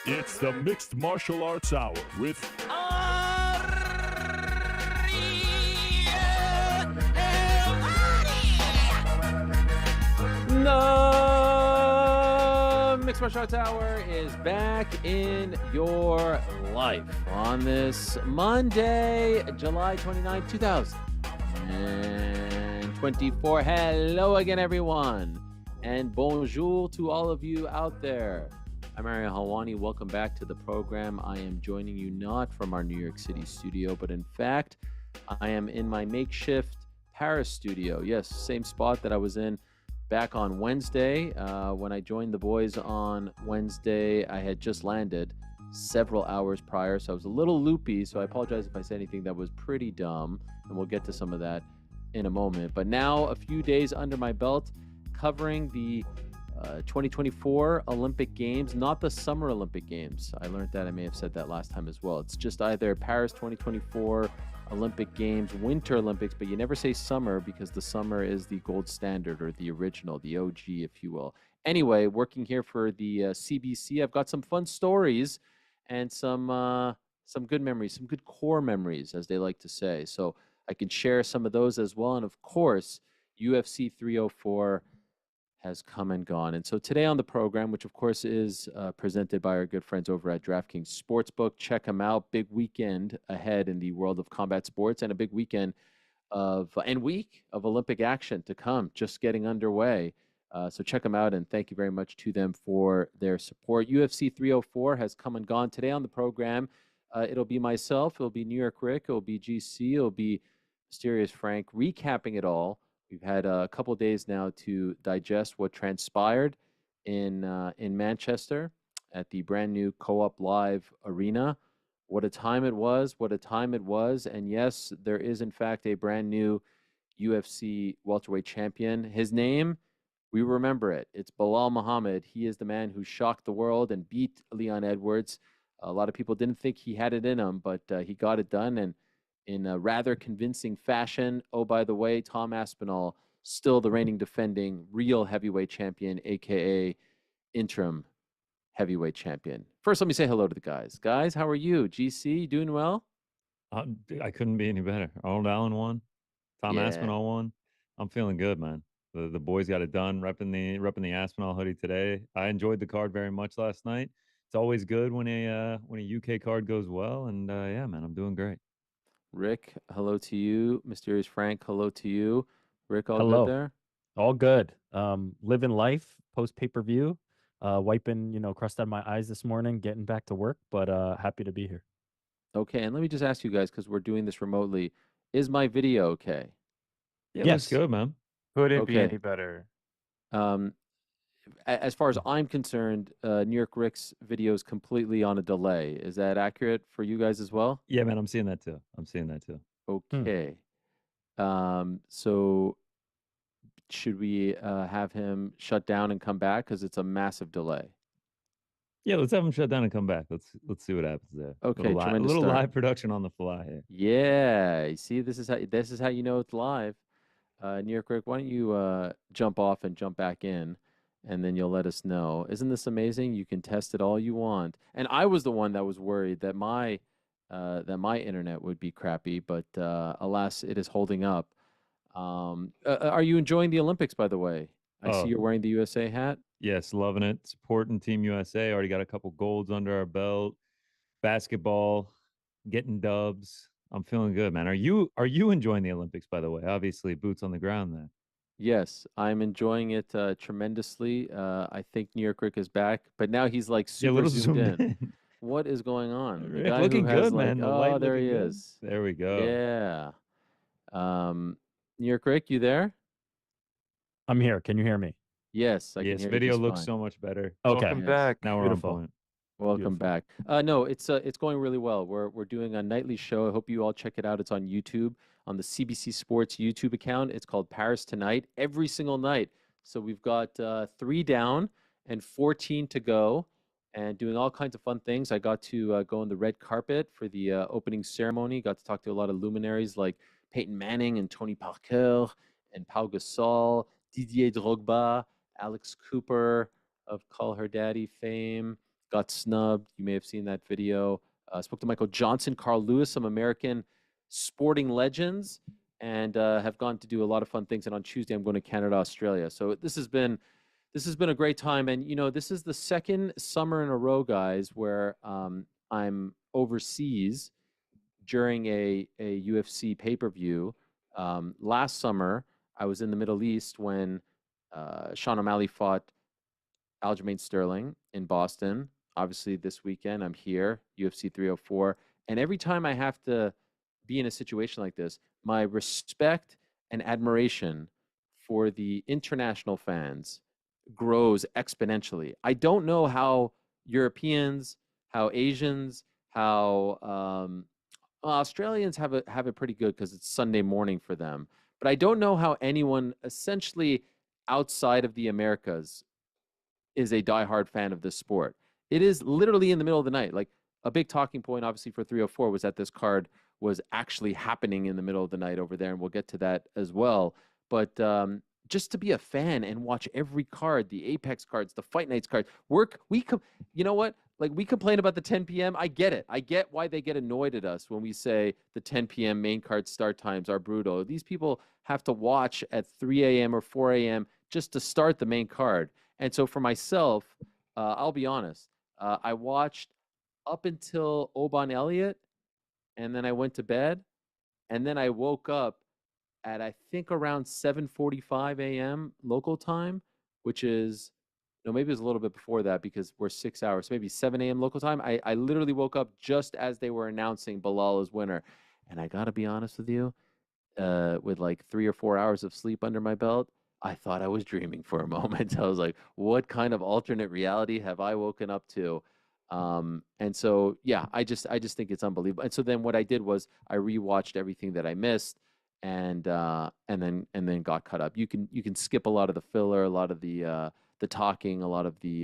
It's the Mixed Martial Arts Hour with Ariel Helwani. The Mixed Martial Arts Hour is back in your life on this Monday, July 29, 2024. Hello again, everyone, and bonjour to all of you out there. I'm Ariel Helwani. Welcome back to the program. I am joining you not from our New York City studio, but in fact, I am in my makeshift Paris studio. Yes, same spot that I was in back on Wednesday. When I joined the boys on Wednesday, I had just landed several hours prior, so I was a little loopy, so I apologize if I said anything that was pretty dumb, and we'll get to some of that in a moment. But now, a few days under my belt, covering the 2024 Olympic Games, not the Summer Olympic Games. I learned that. I may have said that last time as well. It's just either Paris 2024 Olympic Games, Winter Olympics, but you never say summer because the summer is the gold standard or the original, the OG, if you will. Anyway, working here for the CBC, I've got some fun stories and some good memories, some good core memories, as they like to say. So I can share some of those as well. And of course, UFC 304 has come and gone. And so today on the program, which of course is presented by our good friends over at DraftKings Sportsbook, check them out. Big weekend ahead in the world of combat sports and a big weekend and week of Olympic action to come, just getting underway. So check them out, and thank you very much to them for their support. UFC 304 has come and gone. Today on the program, it'll be myself, it'll be New York Rick, it'll be GC, it'll be Mysterious Frank, recapping it all. We've had a couple of days now to digest what transpired in Manchester at the brand new Co-op Live Arena. What a time it was, what a time it was. And yes, there is in fact a brand new UFC welterweight champion. His name, we remember it. It's Belal Muhammad. He is the man who shocked the world and beat Leon Edwards. A lot of people didn't think he had it in him, but he got it done, and in a rather convincing fashion. Oh, by the way, Tom Aspinall, still the reigning defending real heavyweight champion, a.k.a. interim heavyweight champion. First, let me say hello to the guys. Guys, how are you? GC, you doing well? I couldn't be any better. Arnold Allen won. Tom Aspinall won. I'm feeling good, man. The boys got it done, repping the Aspinall hoodie today. I enjoyed the card very much last night. It's always good when a UK card goes well, and yeah, man, I'm doing great. Rick, hello to you. Mysterious Frank, hello to you. Rick, all Hello. good there? All good. Living life post pay-per-view. Wiping, crust out of my eyes this morning, getting back to work, but happy to be here. Okay, and let me just ask you guys, because we're doing this remotely, is my video okay? Yeah, Yes. looks good, man. Couldn't be Okay. any better. As far as I'm concerned, New York Rick's video is completely on a delay. Is that accurate for you guys as well? Yeah, man, I'm seeing that too. Okay. So should we have him shut down and come back? Because it's a massive delay. Yeah, let's have him shut down and come back. Let's see what happens there. Okay, a tremendous little start. live production on the fly here. Yeah, you see, this is how you know it's live. New York Rick, why don't you jump off and jump back in, and then you'll let us know. Isn't this amazing? You can test it all you want. And I was the one that was worried that my internet would be crappy, but alas, it is holding up. Are you enjoying the Olympics, by the way? I see you're wearing the USA hat. Yes, loving it. Supporting Team USA. Already got a couple golds under our belt. Basketball, getting dubs. I'm feeling good, man. Are you enjoying the Olympics, by the way? Obviously, boots on the ground there. Yes, I'm enjoying it tremendously. I think New York Rick is back, but now he's like super zoomed in. What is going on? The Rick guy looking who has good, like, man. The oh, light there he looking good. is. There we go. Yeah. New York Rick, you there? I'm here. Can you hear me? Yes, I can Yes, hear you video just looks fine. so much better. Okay. Welcome Yes. back. Now we're Beautiful. on point. Welcome Beautiful. back. No, it's going really well. We're doing a nightly show. I hope you all check it out. It's on YouTube, on the CBC Sports YouTube account. It's called Paris Tonight, every single night. So we've got 3 down and 14 to go, and doing all kinds of fun things. I got to go on the red carpet for the opening ceremony. Got to talk to a lot of luminaries like Peyton Manning and Tony Parker and Pau Gasol, Didier Drogba, Alex Cooper of Call Her Daddy fame. got snubbed. You may have seen that video. Spoke to Michael Johnson, Carl Lewis, some American sporting legends, and have gone to do a lot of fun things. And on Tuesday, I'm going to Canada, Australia. So this has been a great time. And this is the second summer in a row, guys, where I'm overseas during a UFC pay-per-view. Last summer, I was in the Middle East when Sean O'Malley fought Aljamain Sterling in Boston. Obviously, this weekend I'm here, UFC 304. And every time I have to be in a situation like this, my respect and admiration for the international fans grows exponentially. I don't know how Europeans, how Asians, how Australians have it pretty good because it's Sunday morning for them. But I don't know how anyone essentially outside of the Americas is a diehard fan of this sport. It is literally in the middle of the night. Like, a big talking point, obviously, for 304 was that this card was actually happening in the middle of the night over there, and we'll get to that as well. But just to be a fan and watch every card, the Apex cards, the Fight Nights cards, you know what? Like, we complain about the 10 p.m. I get it. I get why they get annoyed at us when we say the 10 p.m. main card start times are brutal. These people have to watch at 3 a.m. or 4 a.m. just to start the main card. And so for myself, I'll be honest, I watched up until Oban Elliott, and then I went to bed, and then I woke up at, I think, around 7:45 a.m. local time, which is, no, maybe it was a little bit before that because we're 6 hours, so maybe 7 a.m. local time. I literally woke up just as they were announcing Belal as winner. And I got to be honest with you, with like 3 or 4 hours of sleep under my belt, I thought I was dreaming for a moment. I was like, what kind of alternate reality have I woken up to? And so, yeah, I just think it's unbelievable. And so then what I did was I rewatched everything that I missed, and then got caught up. You can skip a lot of the filler, a lot of the talking, a lot of the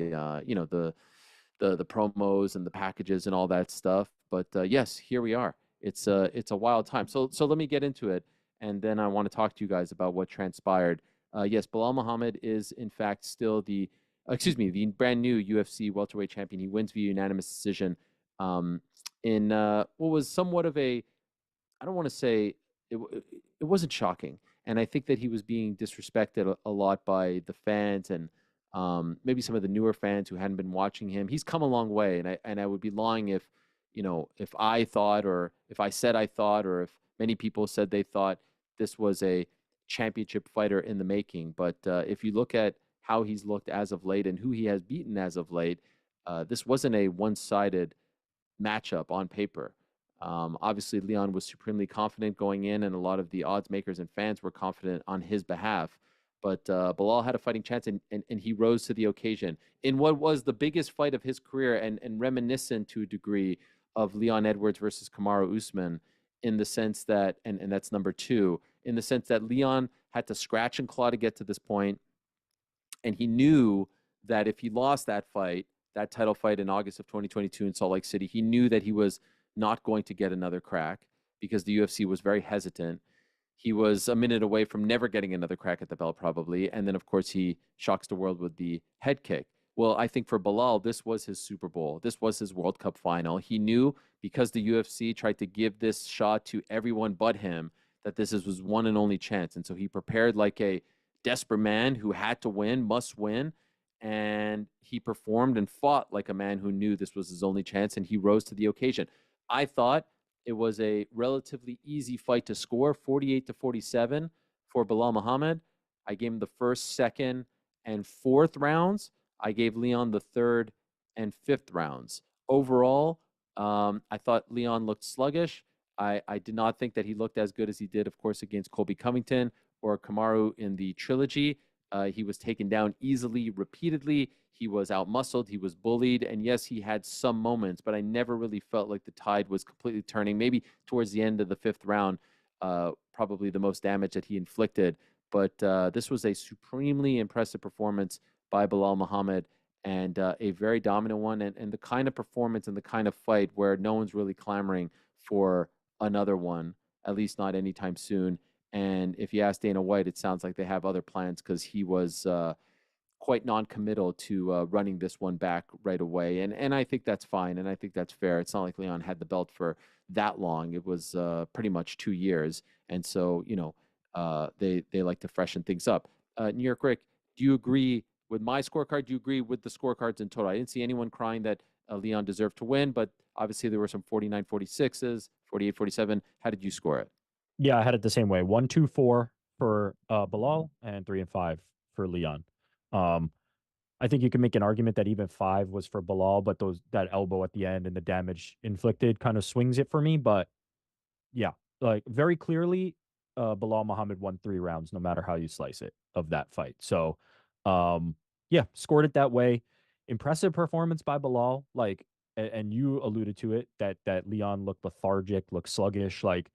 the promos and the packages and all that stuff. But yes, here we are. It's a wild time. So let me get into it, and then I want to talk to you guys about what transpired. Yes, Belal Muhammad is in fact still the brand new UFC welterweight champion. He wins via unanimous decision in what was somewhat of a, I don't want to say it wasn't shocking, and I think that he was being disrespected a lot by the fans and maybe some of the newer fans who hadn't been watching him. He's come a long way, and I would be lying if if I thought, or if I said I thought, or if many people said they thought this was a championship fighter in the making. But if you look at how he's looked as of late and who he has beaten as of late, this wasn't a one-sided matchup on paper. Obviously, Leon was supremely confident going in, and a lot of the odds makers and fans were confident on his behalf. But Belal had a fighting chance, and he rose to the occasion in what was the biggest fight of his career, and reminiscent to a degree of Leon Edwards versus Kamaru Usman, in the sense that, and that's number two, in the sense that Leon had to scratch and claw to get to this point, and he knew that if he lost that fight, that title fight in August of 2022 in Salt Lake City, he knew that he was not going to get another crack because the UFC was very hesitant. He was a minute away from never getting another crack at the belt, probably. And then, of course, he shocks the world with the head kick. Well, I think for Belal, this was his Super Bowl. This was his World Cup final. He knew, because the UFC tried to give this shot to everyone but him, that this is his one and only chance. And so he prepared like a desperate man who had to win, must win. And he performed and fought like a man who knew this was his only chance, and he rose to the occasion. I thought it was a relatively easy fight to score, 48-47 for Belal Muhammad. I gave him the first, second, and fourth rounds. I gave Leon the third and fifth rounds. Overall, I thought Leon looked sluggish. I did not think that he looked as good as he did, of course, against Colby Covington or Kamaru in the trilogy. He was taken down easily, repeatedly. He was outmuscled. He was bullied. And yes, he had some moments, but I never really felt like the tide was completely turning. Maybe towards the end of the fifth round, probably the most damage that he inflicted. But this was a supremely impressive performance by Belal Muhammad, and a very dominant one, and the kind of performance and the kind of fight where no one's really clamoring for another one, at least not anytime soon. And if you ask Dana White, it sounds like they have other plans, because he was quite non-committal to running this one back right away. And I think that's fine. And I think that's fair. It's not like Leon had the belt for that long. It was pretty much 2 years. And so, they like to freshen things up. New York Rick, do you agree with my scorecard? Do you agree with the scorecards in total? I didn't see anyone crying that Leon deserved to win, but obviously there were some 49-46s, 48-47. How did you score it? Yeah, I had it the same way. 1-2-4 for Belal and 3 and 5 for Leon. I think you can make an argument that even 5 was for Belal, but that elbow at the end and the damage inflicted kind of swings it for me. But yeah, like very clearly, Belal Muhammad won 3 rounds, no matter how you slice it, of that fight. So, yeah, scored it that way. Impressive performance by Belal. Like, and you alluded to it, that Leon looked lethargic, looked sluggish. Like,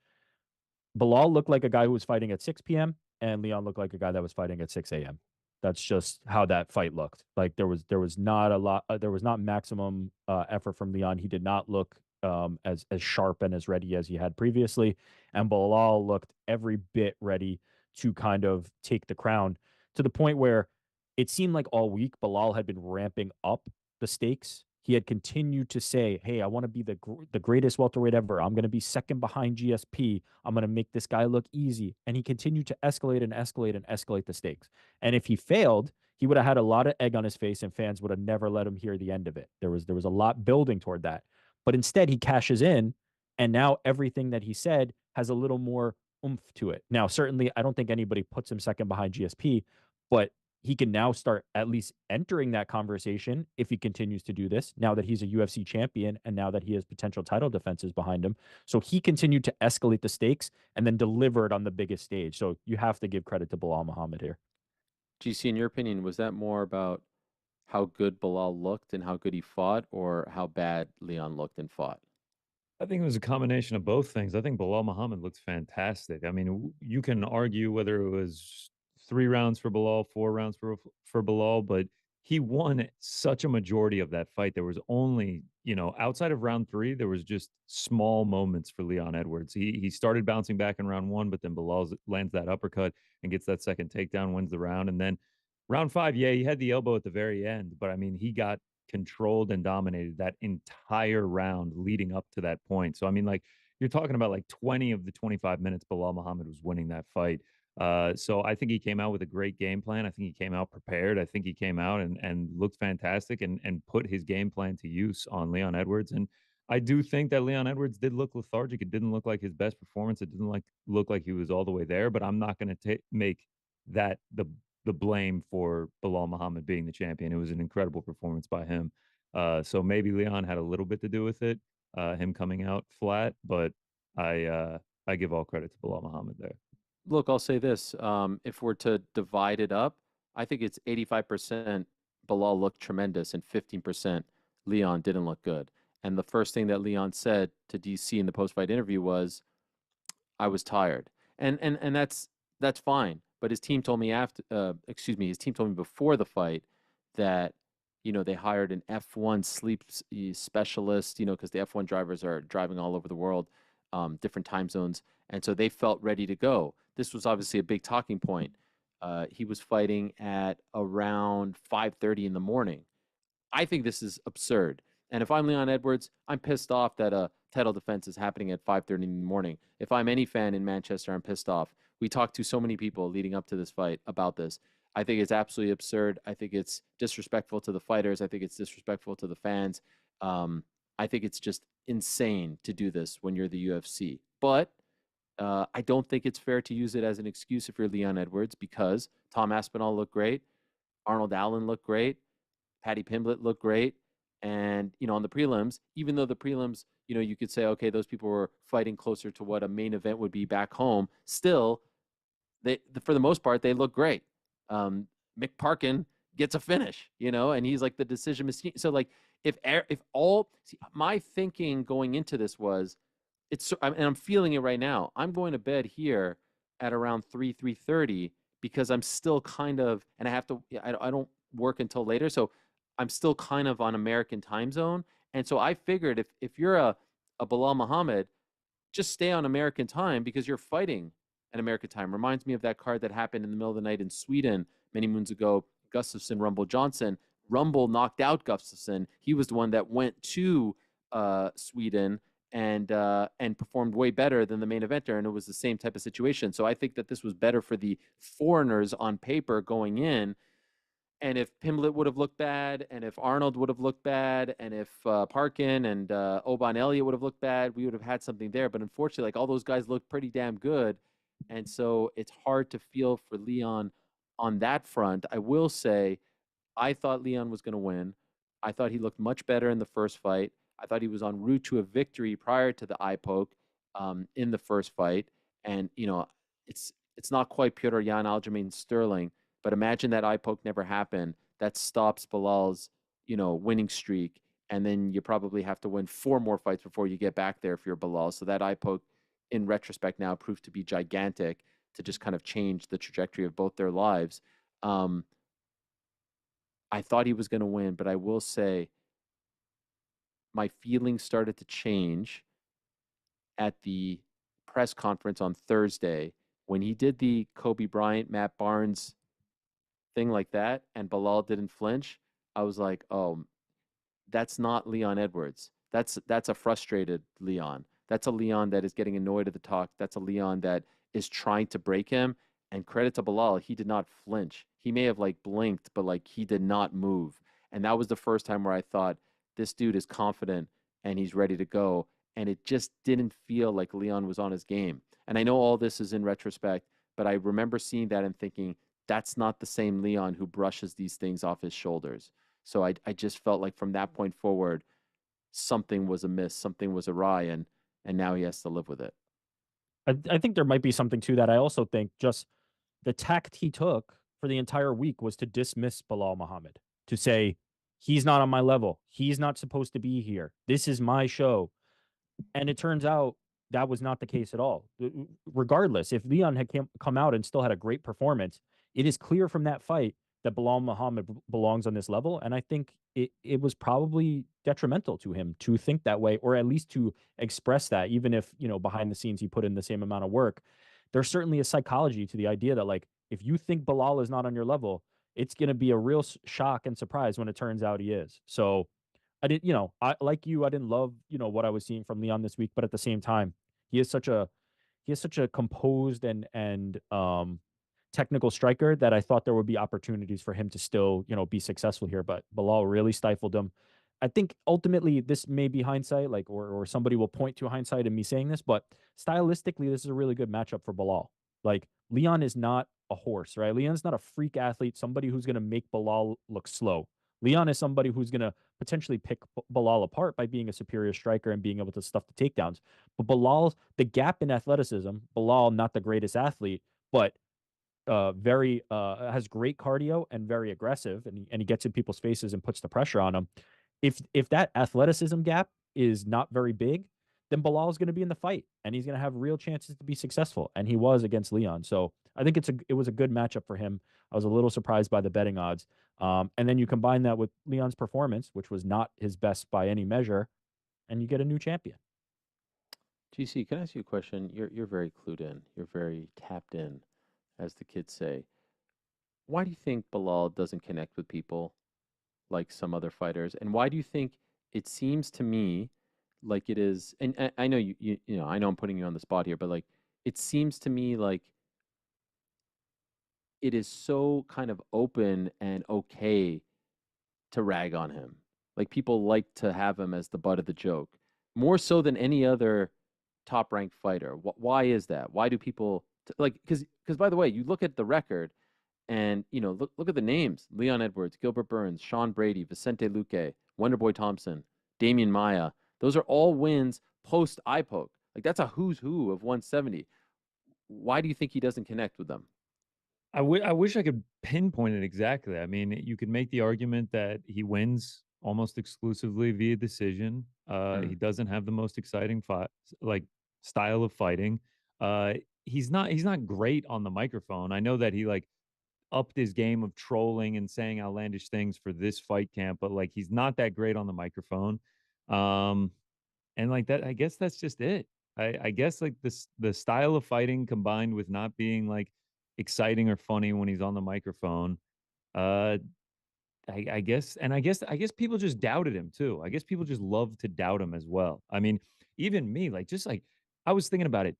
Belal looked like a guy who was fighting at 6 p.m. and Leon looked like a guy that was fighting at 6 a.m. That's just how that fight looked. Like there was not a lot, there was not maximum effort from Leon. He did not look as sharp and as ready as he had previously, and Belal looked every bit ready to kind of take the crown, to the point where it seemed like all week Belal had been ramping up the stakes. He had continued to say, "Hey, I want to be the greatest welterweight ever. I'm going to be second behind GSP. I'm going to make this guy look easy." And he continued to escalate and escalate and escalate the stakes. And if he failed, he would have had a lot of egg on his face, and fans would have never let him hear the end of it. There was a lot building toward that. But instead, he cashes in, and now everything that he said has a little more oomph to it. Now, certainly, I don't think anybody puts him second behind GSP, but he can now start at least entering that conversation if he continues to do this, now that he's a UFC champion and now that he has potential title defenses behind him. So he continued to escalate the stakes and then delivered on the biggest stage. So you have to give credit to Belal Muhammad here. GC, in your opinion, was that more about how good Belal looked and how good he fought, or how bad Leon looked and fought? I think it was a combination of both things. I think Belal Muhammad looks fantastic. I mean, you can argue whether it was 3 rounds for Belal, 4 rounds for Belal, but he won such a majority of that fight. There was only, outside of round 3, there was just small moments for Leon Edwards. He started bouncing back in round 1, but then Belal lands that uppercut and gets that second takedown, wins the round. And then round 5, yeah, he had the elbow at the very end, but I mean, he got controlled and dominated that entire round leading up to that point. So, I mean, like, you're talking about like 20 of the 25 minutes Belal Muhammad was winning that fight. So I think he came out with a great game plan. I think he came out prepared. I think he came out and looked fantastic and put his game plan to use on Leon Edwards. And I do think that Leon Edwards did look lethargic. It didn't look like his best performance. It didn't look like he was all the way there, but I'm not going to make that the blame for Belal Muhammad being the champion. It was an incredible performance by him. So maybe Leon had a little bit to do with it, him coming out flat, but I give all credit to Belal Muhammad there. Look, I'll say this. If we're to divide it up, I think it's 85% Belal looked tremendous and 15% Leon didn't look good. And the first thing that Leon said to DC in the post-fight interview was, "I was tired." And that's fine. But his team told me his team told me before the fight that, they hired an F1 sleep specialist, because the F1 drivers are driving all over the world, different time zones. And so they felt ready to go. This was obviously a big talking point. He was fighting at around 5:30 in the morning. I think this is absurd. And if I'm Leon Edwards, I'm pissed off that a title defense is happening at 5:30 in the morning. If I'm any fan in Manchester, I'm pissed off. We talked to so many people leading up to this fight about this. I think it's absolutely absurd. I think it's disrespectful to the fighters. I think it's disrespectful to the fans. I think it's just insane to do this when you're the UFC. But I don't think it's fair to use it as an excuse if you're Leon Edwards, because Tom Aspinall looked great. Arnold Allen looked great. Patty Pimblett looked great. And, on the prelims, even though the prelims, you could say, okay, those people were fighting closer to what a main event would be back home, still, for the most part, they look great. Mick Parkin gets a finish, and he's like the decision machine. So, like, my thinking going into this was, and I'm feeling it right now. I'm going to bed here at around 3:30 because I'm still kind of, and I don't work until later, so I'm still kind of on American time zone. And so I figured if you're a Belal Muhammad, just stay on American time because you're fighting at American time. Reminds me of that card that happened in the middle of the night in Sweden many moons ago Gustafsson, Rumble Johnson. Rumble knocked out Gustafsson. He was the one that went to Sweden and performed way better than the main eventer, and it was the same type of situation. So I think that this was better for the foreigners on paper going in. And if Pimblett would have looked bad, and if Arnold would have looked bad, and if Parkin and Oban Elliott would have looked bad, we would have had something there. But unfortunately, like, all those guys look pretty damn good. And so it's hard to feel for Leon on that front. I will say, I thought Leon was going to win. I thought he looked much better in the first fight. I thought he was en route to a victory prior to the eye poke in the first fight. And, you know, it's not quite Petr Yan Aljamain Sterling, but imagine that eye poke never happened. That stops Belal's, you know, winning streak. And then you probably have to win 4 more fights before you get back there if you're Belal. So that eye poke, in retrospect now, proved to be gigantic to just kind of change the trajectory of both their lives. I thought he was going to win, but I will say my feelings started to change at the press conference on Thursday when he did the Kobe Bryant, Matt Barnes thing like that, and Belal didn't flinch. I was like, oh, that's not Leon Edwards. That's a frustrated Leon. That's a Leon that is getting annoyed at the talk. That's a Leon that is trying to break him. And credit to Belal, he did not flinch. He may have like blinked, but like he did not move. And that was the first time where I thought, this dude is confident and he's ready to go. And it just didn't feel like Leon was on his game. And I know all this is in retrospect, but I remember seeing that and thinking, that's not the same Leon who brushes these things off his shoulders. So I just felt like from that point forward, something was amiss, something was awry, and now he has to live with it. I think there might be something to that. I also think just the tact he took for the entire week was to dismiss Belal Muhammad, to say, he's not on my level. He's not supposed to be here. This is my show. And it turns out that was not the case at all. Regardless, if Leon had come out and still had a great performance, it is clear from that fight that Belal Muhammad belongs on this level. And I think it was probably detrimental to him to think that way, or at least to express that, even if, you know, behind the scenes he put in the same amount of work. There's certainly a psychology to the idea that, like, if you think Belal is not on your level, it's going to be a real shock and surprise when it turns out he is. So I didn't, you know, I like you, I didn't love, you know, what I was seeing from Leon this week, but at the same time, he is such a composed and technical striker that I thought there would be opportunities for him to still, you know, be successful here. But Belal really stifled him. I think ultimately this may be hindsight, like, or somebody will point to hindsight in me saying this, but stylistically, this is a really good matchup for Belal. Like, Leon is not a horse, right? Leon's not a freak athlete, somebody who's going to make Belal look slow. Leon is somebody who's going to potentially pick Belal apart by being a superior striker and being able to stuff the takedowns. But Belal, the gap in athleticism, Belal, not the greatest athlete, but very has great cardio and very aggressive, and he gets in people's faces and puts the pressure on them. If that athleticism gap is not very big, then Belal is going to be in the fight and he's going to have real chances to be successful. And he was against Leon. So I think it was a good matchup for him. I was a little surprised by the betting odds. And then you combine that with Leon's performance, which was not his best by any measure, and you get a new champion. GC, can I ask you a question? You're very clued in. You're very tapped in, as the kids say. Why do you think Belal doesn't connect with people like some other fighters? And why do you think it seems to me like it is, and I know you know, I know I'm putting you on the spot here, but like, it seems to me like it is so kind of open and okay to rag on him. Like, people like to have him as the butt of the joke, more so than any other top ranked fighter. Why is that? Why do people like, because by the way, you look at the record and, you know, look at the names: Leon Edwards, Gilbert Burns, Sean Brady, Vicente Luque, Wonderboy Thompson, Damian Maya. Those are all wins post eye poke. Like, that's a who's who of 170. Why do you think he doesn't connect with them? I wish I could pinpoint it exactly. I mean, you could make the argument that he wins almost exclusively via decision. He doesn't have the most exciting style of fighting. He's not great on the microphone. I know that he like upped his game of trolling and saying outlandish things for this fight camp, but like, he's not that great on the microphone. And like that, I guess that's just it. I guess like the style of fighting combined with not being like exciting or funny when he's on the microphone, I guess, and I guess people just doubted him too. I guess people just love to doubt him as well. I mean, even me, like I was thinking about it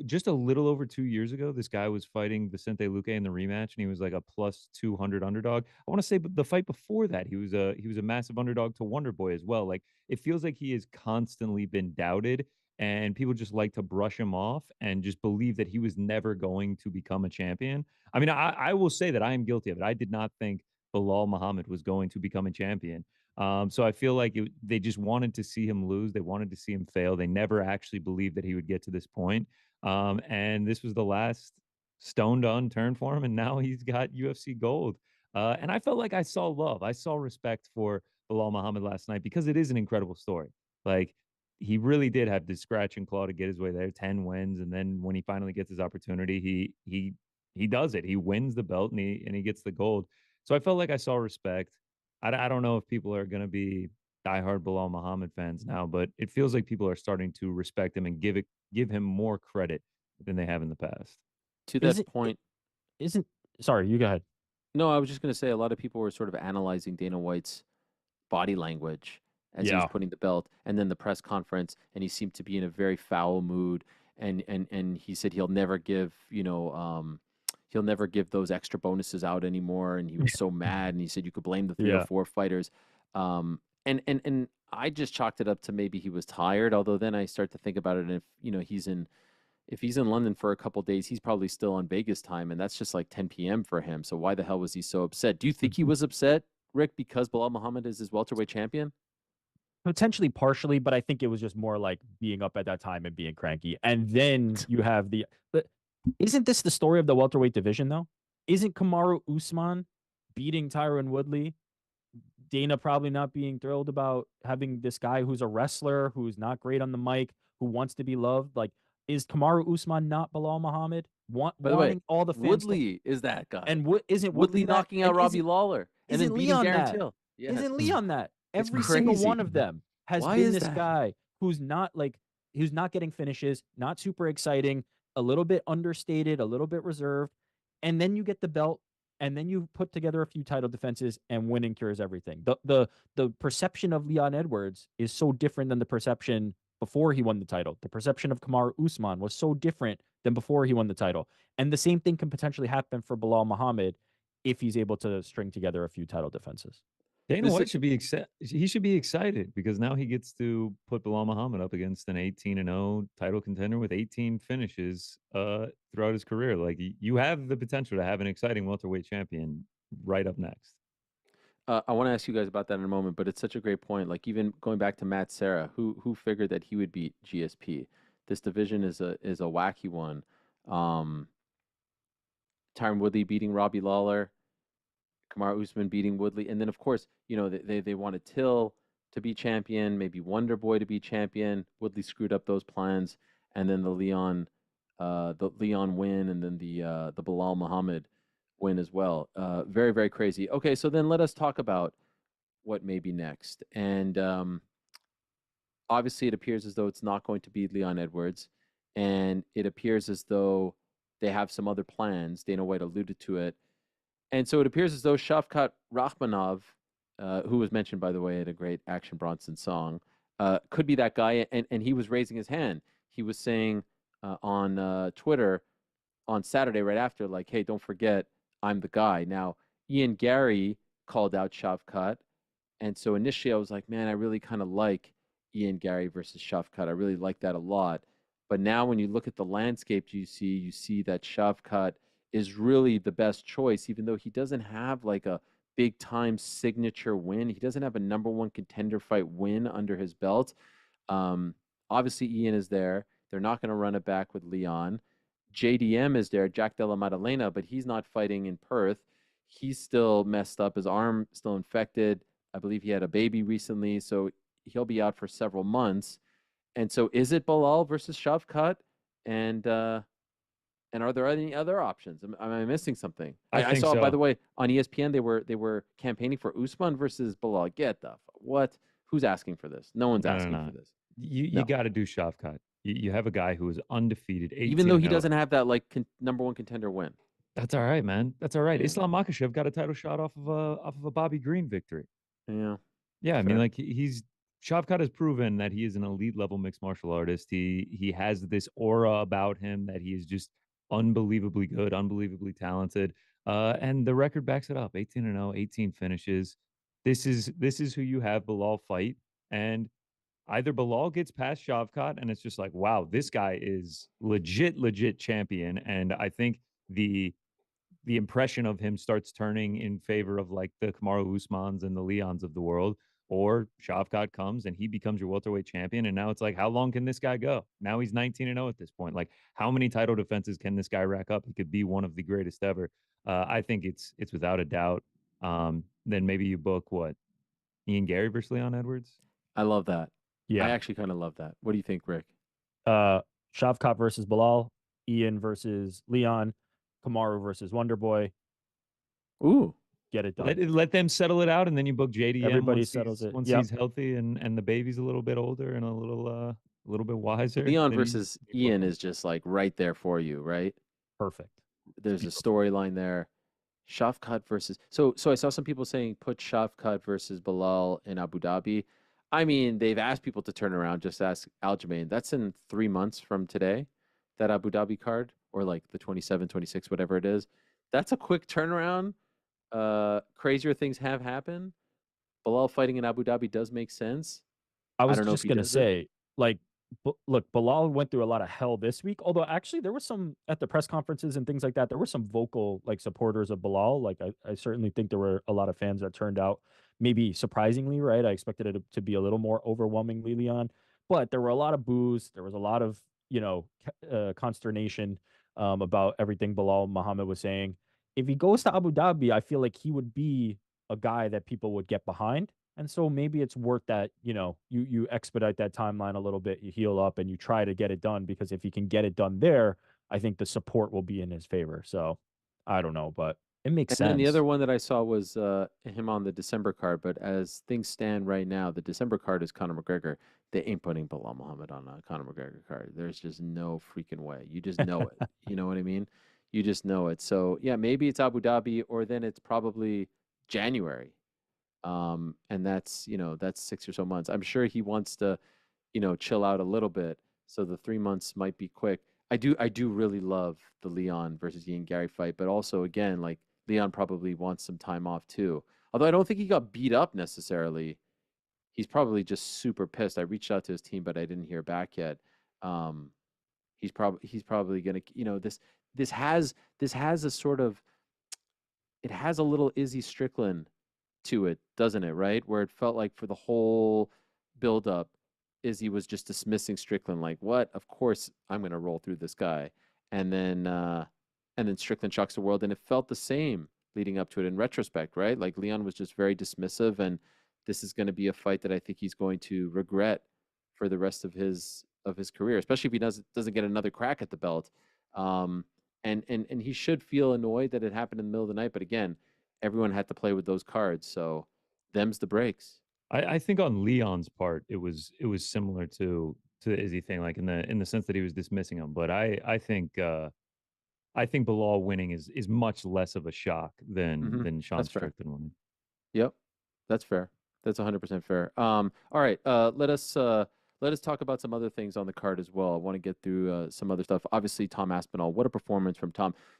just a little over 2 years ago, this guy was fighting Vicente Luque in the rematch, and he was like a plus 200 underdog. I want to say, but the fight before that, he was a massive underdog to Wonder Boy as well. Like it feels like he has constantly been doubted, and people just like to brush him off and just believe that he was never going to become a champion. I mean, I will say that I am guilty of it. I did not think Belal Muhammad was going to become a champion. So I feel like they just wanted to see him lose. They wanted to see him fail. They never actually believed that he would get to this point. And this was the last stone unturned for him, and now he's got UFC gold. And I felt like I saw love. I saw respect for Belal Muhammad last night because it is an incredible story. Like he really did have this scratch and claw to get his way there, 10 wins, and then when he finally gets his opportunity, he does it. He wins the belt and he gets the gold. So I felt like I saw respect. I don't know if people are going to be diehard Belal Muhammad fans now, but it feels like people are starting to respect him and give him more credit than they have in the past. To Is that it- point, Isn't sorry, you go ahead. no, I was just going to say a lot of people were sort of analyzing Dana White's body language as he was Yeah. putting the belt, and then the press conference, and he seemed to be in a very foul mood, and he said he'll never give he'll never give those extra bonuses out anymore, and he was so mad, and he said you could blame the three or Yeah. four fighters, and I just chalked it up to maybe he was tired. Although then I start to think about it, and if he's in London for a couple days, he's probably still on Vegas time, and that's just like 10 p.m. for him. So why the hell was he so upset? Do you think he was upset, Rick, because Belal Muhammad is his welterweight champion? Potentially partially, but I think it was just more like being up at that time and being cranky. And then you have but isn't this the story of the welterweight division though? Isn't Kamaru Usman beating Tyron Woodley? Dana probably not being thrilled about having this guy who's a wrestler, who's not great on the mic, who wants to be loved. Like, is Kamaru Usman not Belal Muhammad? By the way, Wanting all the fans Woodley is that guy. and isn't Woodley that? knocking out And Robbie isn't- Lawler and then isn't beating Leon Darren that? Till. Yes. Isn't Leon that? It's Every single crazy. one of them has Why been is this that? guy who's not getting finishes, not super exciting, a little bit understated, a little bit reserved. And then you get the belt, and then you put together a few title defenses, and winning cures everything. The perception of Leon Edwards is so different than the perception before he won the title. The perception of Kamaru Usman was so different than before he won the title. And the same thing can potentially happen for Belal Muhammad if he's able to string together a few title defenses. Dana This White is- should be he should be excited because now he gets to put Belal Muhammad up against an 18-0 title contender with 18 finishes throughout his career. Like you have the potential to have an exciting welterweight champion right up next. I want to ask you guys about that in a moment, but it's such a great point. Like even going back to Matt Serra, who figured that he would beat GSP. This division is a wacky one. Tyron Woodley beating Robbie Lawler, Kamaru Usman beating Woodley, and then of course they wanted Till to be champion, maybe Wonder Boy to be champion. Woodley screwed up those plans, and then the Leon win, and then the Belal Muhammad win as well. Very, very crazy. Okay, so then let us talk about what may be next. And obviously, it appears as though it's not going to be Leon Edwards, and it appears as though they have some other plans. Dana White alluded to it. And so it appears as though Shavkat Rakhmonov, who was mentioned, by the way, in a great Action Bronson song, could be that guy. And he was raising his hand. He was saying on Twitter on Saturday right after, like, hey, don't forget, I'm the guy. Now, Ian Gary called out Shavkat. And so initially I was like, man, I really kind of like Ian Gary versus Shavkat. I really like that a lot. But now when you look at the landscape, you see that Shavkat is really the best choice, even though he doesn't have like a big time signature win. He doesn't have a number one contender fight win under his belt. Obviously, Ian is there. They're not going to run it back with Leon. JDM is there, Jack Della Maddalena, but he's not fighting in Perth. He's still messed up. His arm still infected. I believe he had a baby recently, so he'll be out for several months. And so is it Belal versus Shavkat? And are there any other options? Am I missing something? I think saw, by so. the way, on ESPN they were campaigning for Usman versus Belal. Get the what? Who's asking for this? No one's asking for this. You No. got to do Shavkat. You have a guy who is undefeated, Even though he 18-0. doesn't have that like number one contender win. That's all right, man. That's all right. Yeah. Islam Makhachev got a title shot off of a Bobby Green victory. Yeah. Yeah, I mean, Fair. like he's Shavkat has proven that he is an elite level mixed martial artist. He has this aura about him that he is just unbelievably good, unbelievably talented. And the record backs it up. 18-0, 18 finishes. This is who you have Belal fight. And either Belal gets past Shavkat and it's just like, wow, this guy is legit champion. And I think the impression of him starts turning in favor of like the Kamaru Usmans and the Leons of the world, or Shavkat comes and he becomes your welterweight champion. And now it's like, how long can this guy go? Now he's 19-0 at this point. Like, how many title defenses can this guy rack up? He could be one of the greatest ever. I think it's without a doubt. Then maybe you book what? Ian Gary versus Leon Edwards? I love that. Yeah. I actually kind of love that. What do you think, Rick? Shavkat versus Belal, Ian versus Leon, Kamaru versus Wonderboy. Ooh. Get it done. Let them settle it out, and then you book JDM Everybody settles it. once Yep. he's healthy and the baby's a little bit older and a little bit wiser. Leon then you versus book Ian him. is just like right there for you, right? Perfect. There's a storyline there. Shavkat versus so I saw some people saying put Shavkat versus Belal in Abu Dhabi. I mean, they've asked people to turn around. Just ask Aljamain. That's in 3 months from today, that Abu Dhabi card, or like the 27, 26, whatever it is. That's a quick turnaround. Crazier things have happened. Belal fighting in Abu Dhabi does make sense. I was don't know if just he gonna does it. say, like, look, Belal went through a lot of hell this week. Although actually, there was some at the press conferences and things like that. There were some vocal like supporters of Belal. Like, I certainly think there were a lot of fans that turned out. Maybe surprisingly, right? I expected it to be a little more overwhelmingly Leon, but there were a lot of boos. There was a lot of consternation about everything Belal Muhammad was saying. If he goes to Abu Dhabi, I feel like he would be a guy that people would get behind. And so maybe it's worth that, you expedite that timeline a little bit, you heal up and you try to get it done, because if you can get it done there, I think the support will be in his favor. So I don't know, but it makes And sense. then the other one that I saw was him on the December card. But as things stand right now, the December card is Conor McGregor. They ain't putting Belal Muhammad on a Conor McGregor card. There's just no freaking way. You just know it. You know what I mean? You just know it. So yeah, maybe it's Abu Dhabi, or then it's probably January. And that's 6 or so months. I'm sure he wants to, chill out a little bit. So the 3 months might be quick. I do really love the Leon versus Ian Gary fight, but also again, like, Leon probably wants some time off too. Although I don't think he got beat up necessarily. He's probably just super pissed. I reached out to his team, but I didn't hear back yet. He's probably gonna, this has a sort of, it has a little Izzy Strickland to it, doesn't it? Right, where it felt like for the whole buildup, Izzy was just dismissing Strickland, like, what? Of course I'm gonna roll through this guy, and then Strickland shocks the world, and it felt the same leading up to it in retrospect, right? Like, Leon was just very dismissive, and this is going to be a fight that I think he's going to regret for the rest of his career, especially if he doesn't get another crack at the belt. And he should feel annoyed that it happened in the middle of the night. But again, everyone had to play with those cards, so them's the breaks. I think on Leon's part, it was similar to the Izzy thing, like in the sense that he was dismissing him. But I think Belal winning is much less of a shock than Sean That's fair. Strickland winning. Yep, that's fair. That's 100% fair. All right, let us talk about some other things on the card as well. I want to get through some other stuff. Obviously, Tom Aspinall. What a performance from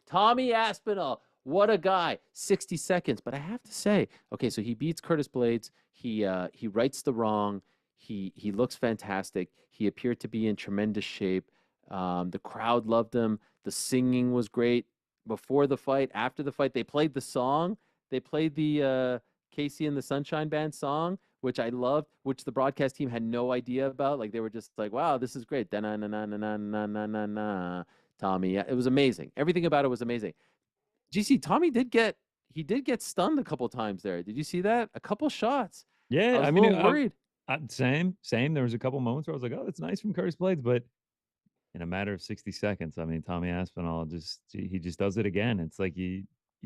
Tommy Aspinall. What a guy. 60 seconds. But I have to say, okay, so he beats Curtis Blades. He rights the wrong. He looks fantastic. He appeared to be in tremendous shape. The crowd loved him. The singing was great. Before the fight, after the fight, they played the song. They played the Casey and the Sunshine Band song, which I loved, which the broadcast team had no idea about. Like, they were just like, wow, this is great. Da-na-na-na-na-na-na-na-na. Tommy. It was amazing. Everything about it was amazing. GC, Tommy did get stunned a couple times there. Did you see that? A couple shots. Yeah, I was I mean, a little worried. Same. There was a couple moments where I was like, oh, that's nice from Curtis Blades, but in a matter of 60 seconds, I mean, Tommy Aspinall he just does it again. It's like you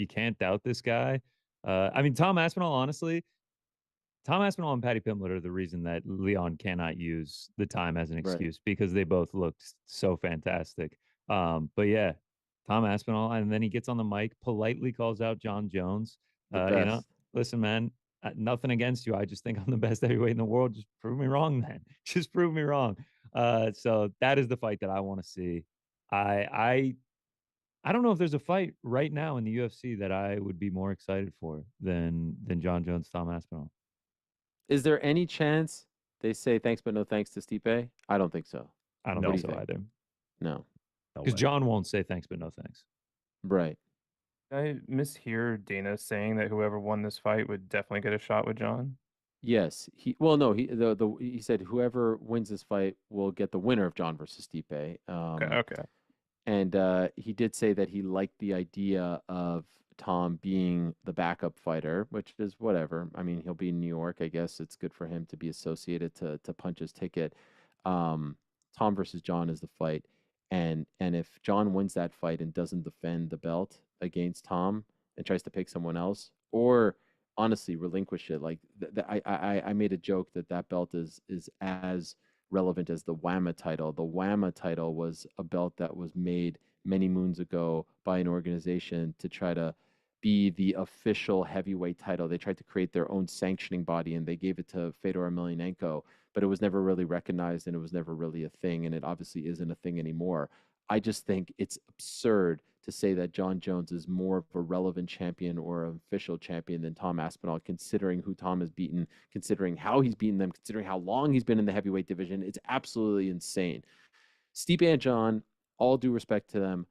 can't doubt this guy. I mean, Tom Aspinall and Patty Pimblett are the reason that Leon cannot use the time as an excuse, because they both looked so fantastic. But yeah, Tom Aspinall, and then he gets on the mic, politely calls out John Jones. The You know, best. listen, man, nothing against you. I just think I'm the best heavyweight in the world. Just prove me wrong, man. Just prove me wrong. So that is the fight that I want to see. I I don't know if there's a fight right now in the UFC that I would be more excited for than John Jones, Tom Aspinall. Is there any chance they say thanks but no thanks to Stipe? I don't think so. I don't No. think What do so you think? either. No. No Because way. John won't say thanks but no thanks. Right. I mishear Dana saying that whoever won this fight would definitely get a shot with John. Yes. He said whoever wins this fight will get the winner of John versus Stipe. Okay. And he did say that he liked the idea of Tom being the backup fighter, which is whatever. I mean, he'll be in New York. I guess it's good for him to be associated to punch his ticket. Tom versus John is the fight, and if John wins that fight and doesn't defend the belt against Tom and tries to pick someone else, or honestly relinquish it, like I made a joke that that belt is as relevant as the WAMA title. The WAMA title was a belt that was made many moons ago by an organization to try to be the official heavyweight title. They tried to create their own sanctioning body and they gave it to Fedor Emelianenko, but it was never really recognized and it was never really a thing, and it obviously isn't a thing anymore. I just think it's absurd to say that John Jones is more of a relevant champion or an official champion than Tom Aspinall, considering who Tom has beaten, considering how he's beaten them, considering how long he's been in the heavyweight division. It's absolutely insane. Stipe and John, all due respect to them,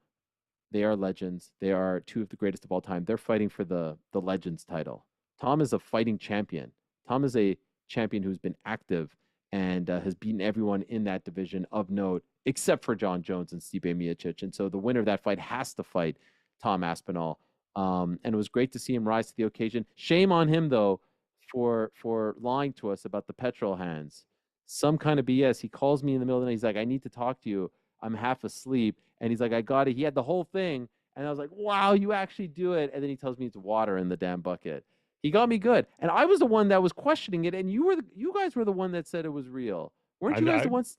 they are legends. They are two of the greatest of all time. They're fighting for the Legends title. Tom is a fighting champion. Tom is a champion who's been active and has beaten everyone in that division of note, except for John Jones and Stipe Miocic. And so the winner of that fight has to fight Tom Aspinall. And it was great to see him rise to the occasion. Shame on him, though, for lying to us about the petrol hands. Some kind of BS. He calls me in the middle of the night. He's like, I need to talk to you. I'm half asleep. And he's like, I got it. He had the whole thing. And I was like, wow, you actually do it. And then he tells me it's water in the damn bucket. He got me good. And I was the one that was questioning it. And you guys were the one that said it was real. Weren't you guys the ones?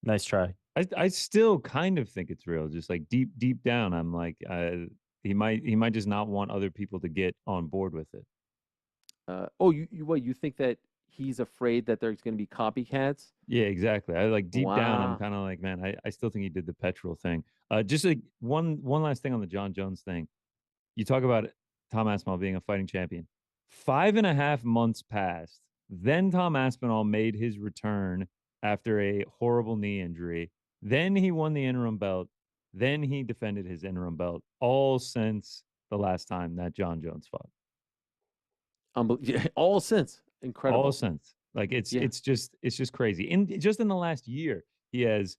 Nice try. I still kind of think it's real. Just like deep down, I'm like, he might just not want other people to get on board with it. You think that he's afraid that there's going to be copycats? Yeah, exactly. I like deep down, I'm Wow. kind of like, man, I still think he did the petrol thing. Just like one last thing on the John Jones thing. You talk about Tom Aspinall being a fighting champion. 5.5 months passed. Then Tom Aspinall made his return after a horrible knee injury. Then he won the interim belt. Then he defended his interim belt, all since the last time that John Jones fought. All since. Incredible. All since. Like it's Yeah. it's just crazy. And just in the last year, he has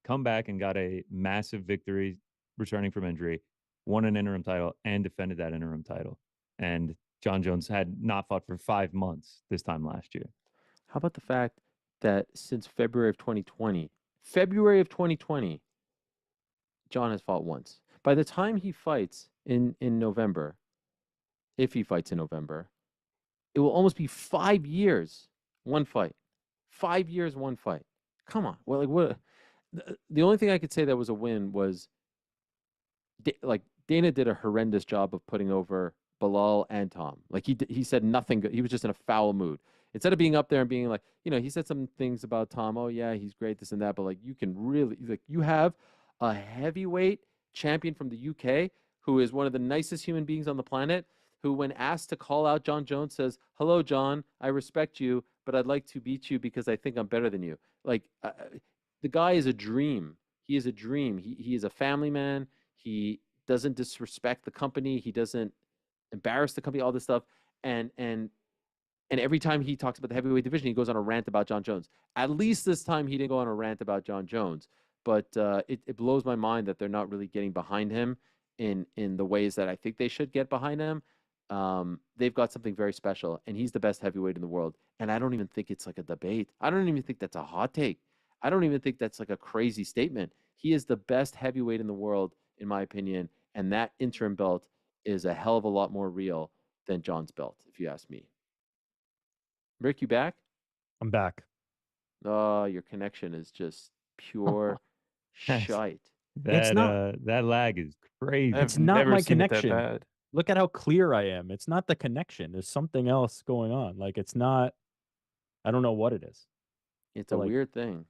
come back and got a massive victory returning from injury, won an interim title, and defended that interim title. And John Jones had not fought for 5 months this time last year. How about the fact that since February of 2020, John has fought once. By the time he fights in November, if he fights in November, it will almost be 5 years, one fight. 5 years, one fight. Come on. Well, like what? The only thing I could say that was a win was like Dana did a horrendous job of putting over Belal and Tom. Like he said nothing good. He was just in a foul mood. Instead of being up there and being like, he said some things about Tom. Oh yeah, he's great, this and that. But like, you can really you have a heavyweight champion from the UK who is one of the nicest human beings on the planet. Who, when asked to call out John Jones, says, "Hello, John. I respect you, but I'd like to beat you because I think I'm better than you." Like, the guy is a dream. He is a dream. He is a family man. He doesn't disrespect the company. He doesn't embarrass the company. All this stuff, and every time he talks about the heavyweight division, he goes on a rant about John Jones. At least this time, he didn't go on a rant about John Jones. But it blows my mind that they're not really getting behind him in the ways that I think they should get behind him. They've got something very special, and he's the best heavyweight in the world. And I don't even think it's like a debate. I don't even think that's a hot take. I don't even think that's like a crazy statement. He is the best heavyweight in the world, in my opinion. And that interim belt is a hell of a lot more real than John's belt, if you ask me. Rick, you back? I'm back. Oh, your connection is just pure Nice. shite. It's not. That lag is crazy. I've It's not never my seen it that connection. bad. Look at how clear I am. It's not the connection. There's something else going on. Like it's not. I don't know what it is. It's But a like, weird thing.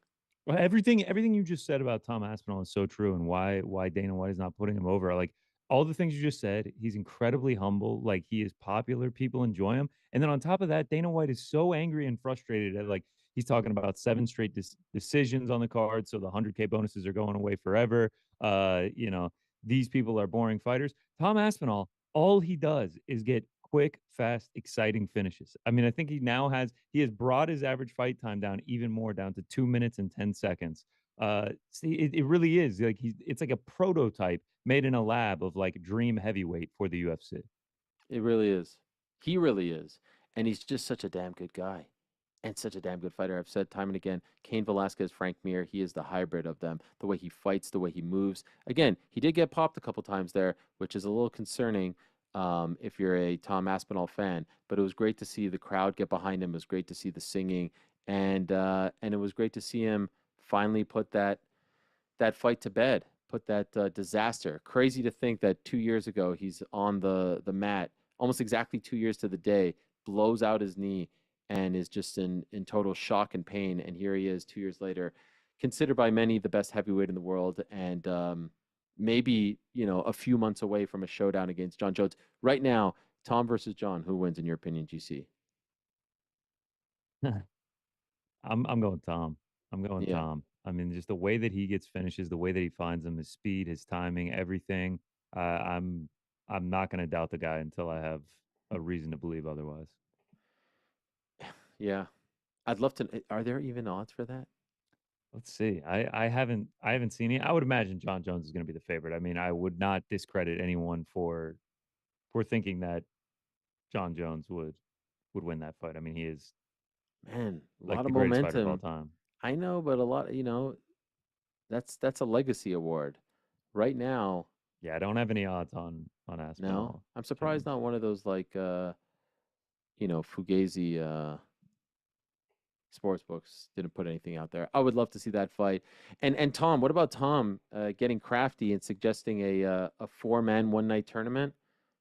Well, everything you just said about Tom Aspinall is so true, and why Dana White is not putting him over. Like all the things you just said, he's incredibly humble. Like he is popular, people enjoy him, and then on top of that, Dana White is so angry and frustrated at like he's talking about 7 straight decisions on the card, so the 100K bonuses are going away forever. You know, these people are boring fighters. Tom Aspinall, all he does is get quick, fast, exciting finishes. I mean, I think he has brought his average fight time down even more, down to 2 minutes and 10 seconds. See, it really is like it's like a prototype made in a lab of like dream heavyweight for the UFC. It really is. He really is. And he's just such a damn good guy and such a damn good fighter. I've said time and again, Cain Velasquez, Frank Mir, he is the hybrid of them. The way he fights, the way he moves. Again, he did get popped a couple times there, which is a little concerning if you're a Tom Aspinall fan. But it was great to see the crowd get behind him. It was great to see the singing, and it was great to see him finally put that fight to bed, put that disaster. Crazy to think that 2 years ago he's on the mat, almost exactly 2 years to the day, blows out his knee, and is just in total shock and pain. And here he is 2 years later, considered by many the best heavyweight in the world, and maybe a few months away from a showdown against John Jones. Right now, Tom versus John, who wins in your opinion, GC? I'm going Tom. I'm going Yeah. Tom. I mean, just the way that he gets finishes, the way that he finds them, his speed, his timing, everything. I'm not going to doubt the guy until I have a reason to believe otherwise. Yeah. I'd love to. Are there even odds for that? Let's see. I haven't seen it. I would imagine John Jones is going to be the favorite. I mean, I would not discredit anyone for thinking that John Jones would win that fight. I mean, he is Man, a like lot the of greatest fighter of all momentum. time. I know, but a lot, that's a legacy award. Right now, Yeah, I don't have any odds on no. Aspinall I'm surprised Jones. not one of those like Fugazi sports books didn't put anything out there. I would love to see that fight. And Tom, what about Tom getting crafty and suggesting a 4-man one-night tournament?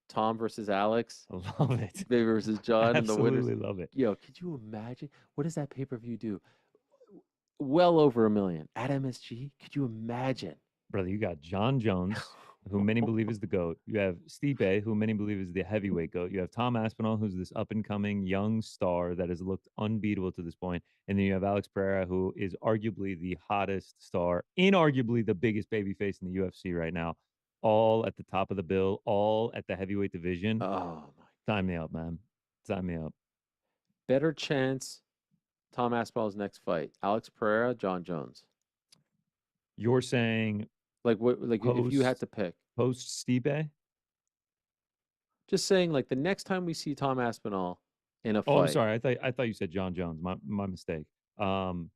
Tom versus Alex, I love it. Big versus John, and the winners. Absolutely love it. Yo, could you imagine? What does that pay-per-view do? Well over $1 million at MSG. Could you imagine? Brother, you got John Jones, who many believe is the GOAT. You have Stipe, who many believe is the heavyweight GOAT. You have Tom Aspinall, who's this up-and-coming young star that has looked unbeatable to this point. And then you have Alex Pereira, who is arguably the hottest star, inarguably the biggest babyface in the UFC right now, all at the top of the bill, all at the heavyweight division. Oh my! Sign me up, man. Sign me up. Better chance. Tom Aspinall's next fight: Alex Pereira, John Jones. You're saying Like what? Like if you had to pick, post Stipe? just saying, like the next time we see Tom Aspinall in a fight. Oh, I'm sorry. I thought you said John Jones. My mistake. You're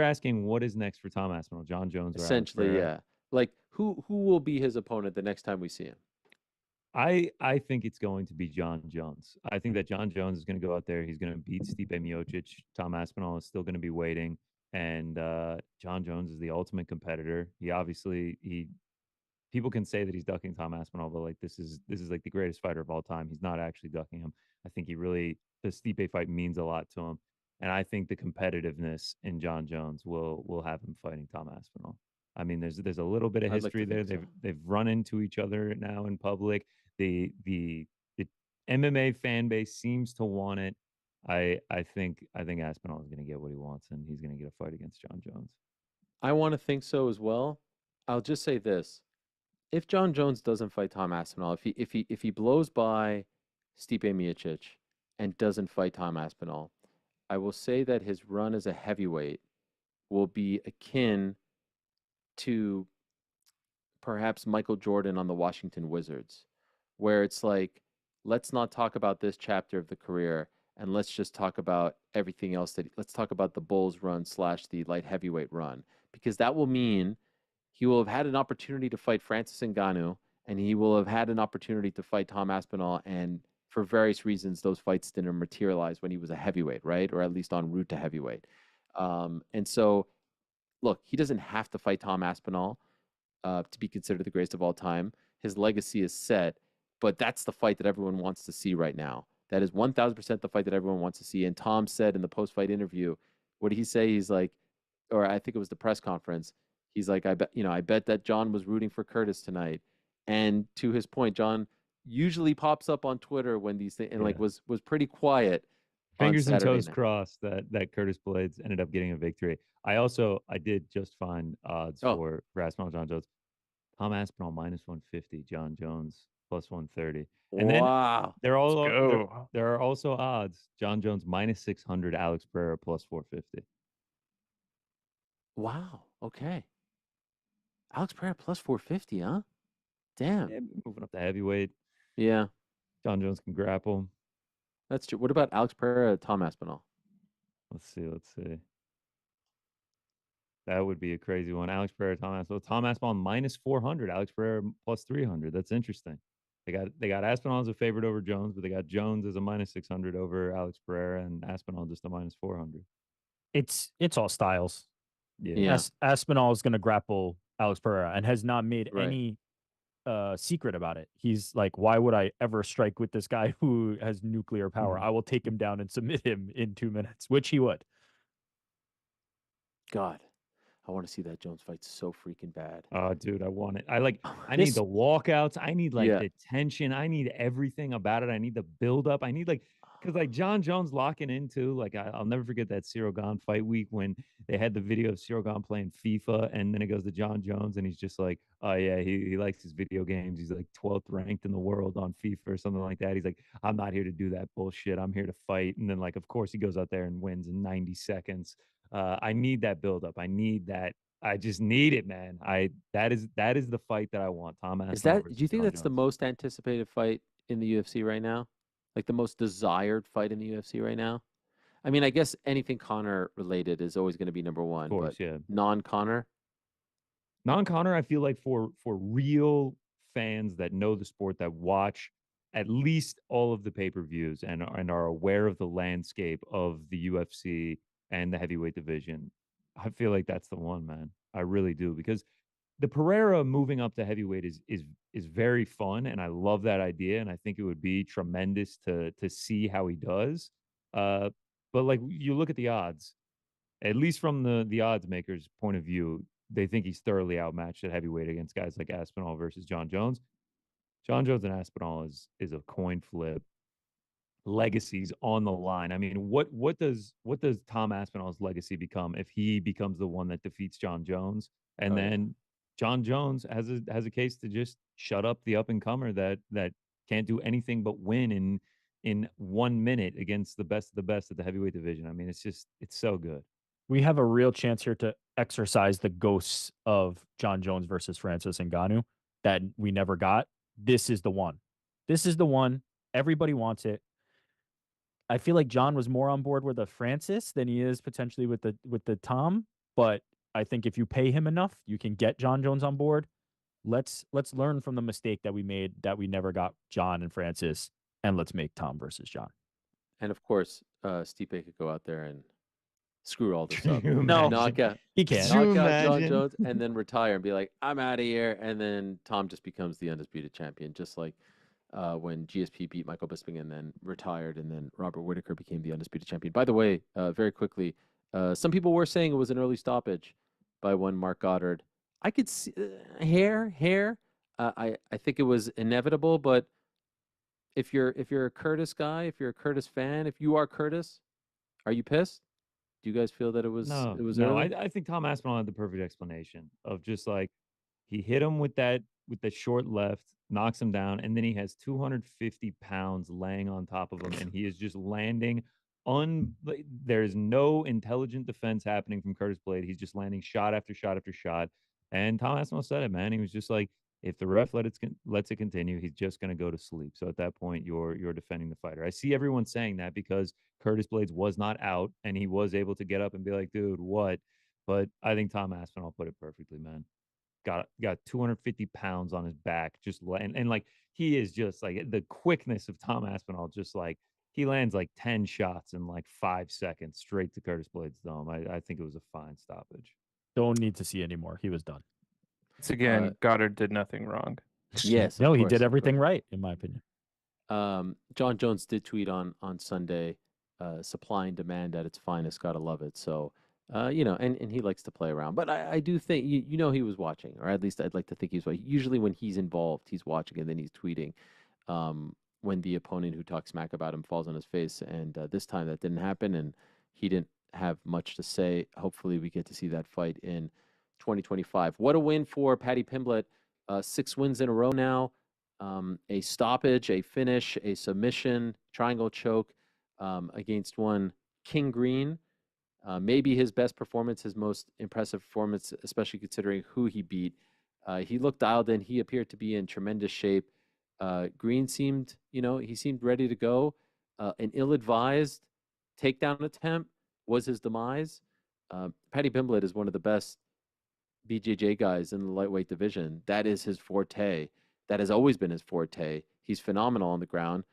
asking what is next for Tom Aspinall, John Jones, or Alex Essentially, Pereira? yeah. Like who will be his opponent the next time we see him? I think it's going to be John Jones. I think that John Jones is going to go out there. He's going to beat Stipe Miocic. Tom Aspinall is still going to be waiting, and John Jones is the ultimate competitor. People can say that he's ducking Tom Aspinall, but like this is like the greatest fighter of all time. He's not actually ducking him. I think the Stipe fight means a lot to him, and I think the competitiveness in John Jones will have him fighting Tom Aspinall. I mean, there's a little bit of I'd like to history there. think so. They've run into each other now in public. The MMA fan base seems to want it. I think Aspinall is going to get what he wants, and he's going to get a fight against John Jones. I want to think so as well. I'll just say this: if John Jones doesn't fight Tom Aspinall, if he blows by Stipe Miocic and doesn't fight Tom Aspinall, I will say that his run as a heavyweight will be akin to perhaps Michael Jordan on the Washington Wizards, where it's like, let's not talk about this chapter of the career and let's just talk about everything else. Let's talk about the Bulls run / the light heavyweight run, because that will mean he will have had an opportunity to fight Francis Ngannou, and he will have had an opportunity to fight Tom Aspinall, and for various reasons, those fights didn't materialize when he was a heavyweight, right? Or at least en route to heavyweight. And so look, he doesn't have to fight Tom Aspinall to be considered the greatest of all time. His legacy is set, but that's the fight that everyone wants to see right now. That is 1000% the fight that everyone wants to see. And Tom said in the post-fight interview, what did he say? He's like, or I think it was the press conference. He's like, I bet that John was rooting for Curtis tonight. And to his point, John usually pops up on Twitter when these things, and like was pretty quiet. Fingers and toes night. crossed that Curtis Blades ended up getting a victory. I did just find odds for Aspinall John Jones. Tom Aspinall minus 150, John Jones plus 130. And then there are also odds. John Jones minus 600, Alex Pereira plus 450. Wow. Okay. Alex Pereira plus 450, huh? Damn. Yeah, moving up to heavyweight. Yeah. John Jones can grapple. That's true. What about Alex Pereira, Tom Aspinall? Let's see. That would be a crazy one. Alex Pereira, Tom Aspinall. Tom Aspinall minus 400. Alex Pereira plus 300. That's interesting. They got Aspinall as a favorite over Jones, but they got Jones as a minus 600 over Alex Pereira, and Aspinall just a minus 400. It's all styles. Yeah. Aspinall is going to grapple Alex Pereira and has not made any secret about it. He's like, why would I ever strike with this guy who has nuclear power? I will take him down and submit him in 2 minutes, which he would. God, I want to see that Jones fight so freaking bad. Oh, dude, I want it. I need the walkouts. I need the tension. I need everything about it. I need the buildup. I need because John Jones locking into I'll never forget that Cyril Gane fight week when they had the video of Cyril Gane playing FIFA, and then it goes to John Jones and he's just like, oh yeah, he likes his video games. He's like 12th ranked in the world on FIFA or something like that. He's like, I'm not here to do that bullshit. I'm here to fight. And then of course he goes out there and wins in 90 seconds. I need that buildup. I need that. I just need it, man. That is the fight that I want. Tom Aspinall. Do you think that's the most anticipated fight in the UFC right now? Like the most desired fight in the UFC right now? I mean, I guess anything Conor related is always going to be number one. Of course, but non-Conor? Non-Conor, I feel like for real fans that know the sport, that watch at least all of the pay-per-views and are aware of the landscape of the UFC and the heavyweight division, I feel like that's the one, man. I really do, because the Pereira moving up to heavyweight is very fun, and I love that idea, and I think it would be tremendous to see how he does. But you look at the odds, at least from the odds makers' point of view, they think he's thoroughly outmatched at heavyweight against guys like Aspinall versus John Jones. John Jones and Aspinall is a coin flip. Legacies on the line. I mean, what does Tom Aspinall's legacy become if he becomes the one that defeats John Jones, and then John Jones has a case to just shut up the up and comer that can't do anything but win in 1 minute against the best of the best at the heavyweight division. I mean, it's so good. We have a real chance here to exorcise the ghosts of John Jones versus Francis Ngannou that we never got. This is the one. This is the one. Everybody wants it. I feel like John was more on board with a Francis than he is potentially with the Tom, but I think if you pay him enough, you can get John Jones on board. Let's learn from the mistake that we made, that we never got John and Francis, and let's make Tom versus John. And of course, Stipe could go out there and screw all this up. Knock out John Jones and then retire and be like, I'm out of here. And then Tom just becomes the undisputed champion, just like when GSP beat Michael Bisping and then retired, and then Robert Whittaker became the undisputed champion. By the way, very quickly, some people were saying it was an early stoppage by one Mark Goddard. I could see hair. I think it was inevitable, but if you're a Curtis guy, if you're a Curtis fan, if you are Curtis, are you pissed? Do you guys feel that it was early? I think Tom Aspinall had the perfect explanation of just like he hit him with the short left, knocks him down, and then he has 250 pounds laying on top of him, and he is just landing there's no intelligent defense happening from Curtis Blade. He's just landing shot after shot after shot. And Tom Aspinall said it, man. He was just like, if the ref lets it continue, he's just going to go to sleep. So at that point, you're defending the fighter. I see everyone saying that because Curtis Blades was not out, and he was able to get up and be like, dude, what? But I think Tom Aspinall put it perfectly, man. Got 250 pounds on his back, and like he is just like the quickness of Tom Aspinall, just like he lands like 10 shots in like 5 seconds straight to Curtis Blades' dome. I think it was a fine stoppage. Don't need to see anymore. He was done. Once again, Goddard did nothing wrong. Yes, No, of he course, did of everything course. right, in my opinion. John Jones did tweet on Sunday, supply and demand at its finest. Gotta love it. So, and he likes to play around. But I do think he was watching, or at least I'd like to think he's watching. Usually when he's involved, he's watching and then he's tweeting. When the opponent who talks smack about him falls on his face, and this time that didn't happen, and he didn't have much to say. Hopefully, we get to see that fight in 2025. What a win for Paddy Pimblett! 6 wins in a row now. A stoppage, a finish, a submission, triangle choke against one King Green. Maybe his best performance, his most impressive performance, especially considering who he beat. He looked dialed in. He appeared to be in tremendous shape. Green seemed, he seemed ready to go. An ill-advised takedown attempt was his demise. Paddy Pimblett is one of the best BJJ guys in the lightweight division. That is his forte. That has always been his forte. He's phenomenal on the ground.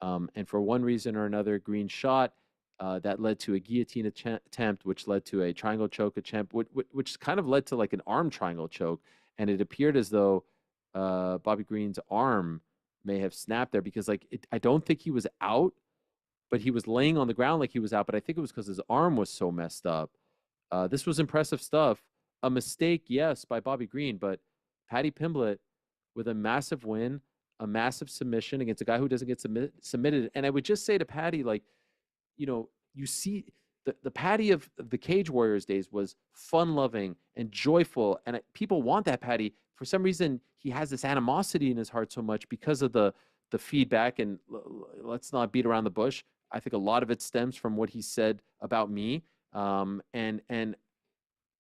And for one reason or another, Green shot. That led to a guillotine attempt, which led to a triangle choke attempt, which kind of led to like an arm triangle choke. And it appeared as though Bobby Green's arm may have snapped there because I don't think he was out, but he was laying on the ground like he was out. But I think it was because his arm was so messed up. This was impressive stuff. A mistake, yes, by Bobby Green, but Paddy Pimblett with a massive win, a massive submission against a guy who doesn't get submitted. And I would just say to Paddy, you see the Paddy of the Cage Warriors days was fun-loving and joyful, and people want that Paddy. For some reason, he has this animosity in his heart so much because of the feedback, and let's not beat around the bush. I think a lot of it stems from what he said about me, and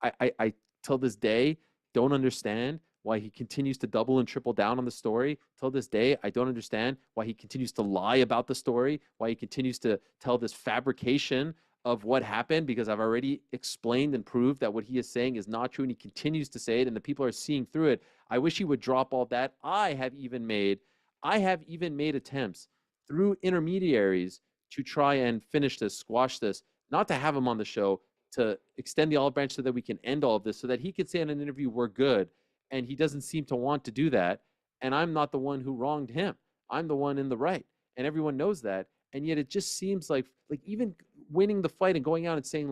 I till this day don't understand why he continues to double and triple down on the story. Till this day, I don't understand why he continues to lie about the story, why he continues to tell this fabrication of what happened, because I've already explained and proved that what he is saying is not true, and he continues to say it, and the people are seeing through it. I wish he would drop all that. I have even made attempts through intermediaries to try and finish this, squash this, not to have him on the show, to extend the olive branch so that we can end all of this, so that he could say in an interview, we're good. And he doesn't seem to want to do that. And I'm not the one who wronged him. I'm the one in the right. And everyone knows that. And yet it just seems like even winning the fight and going out and saying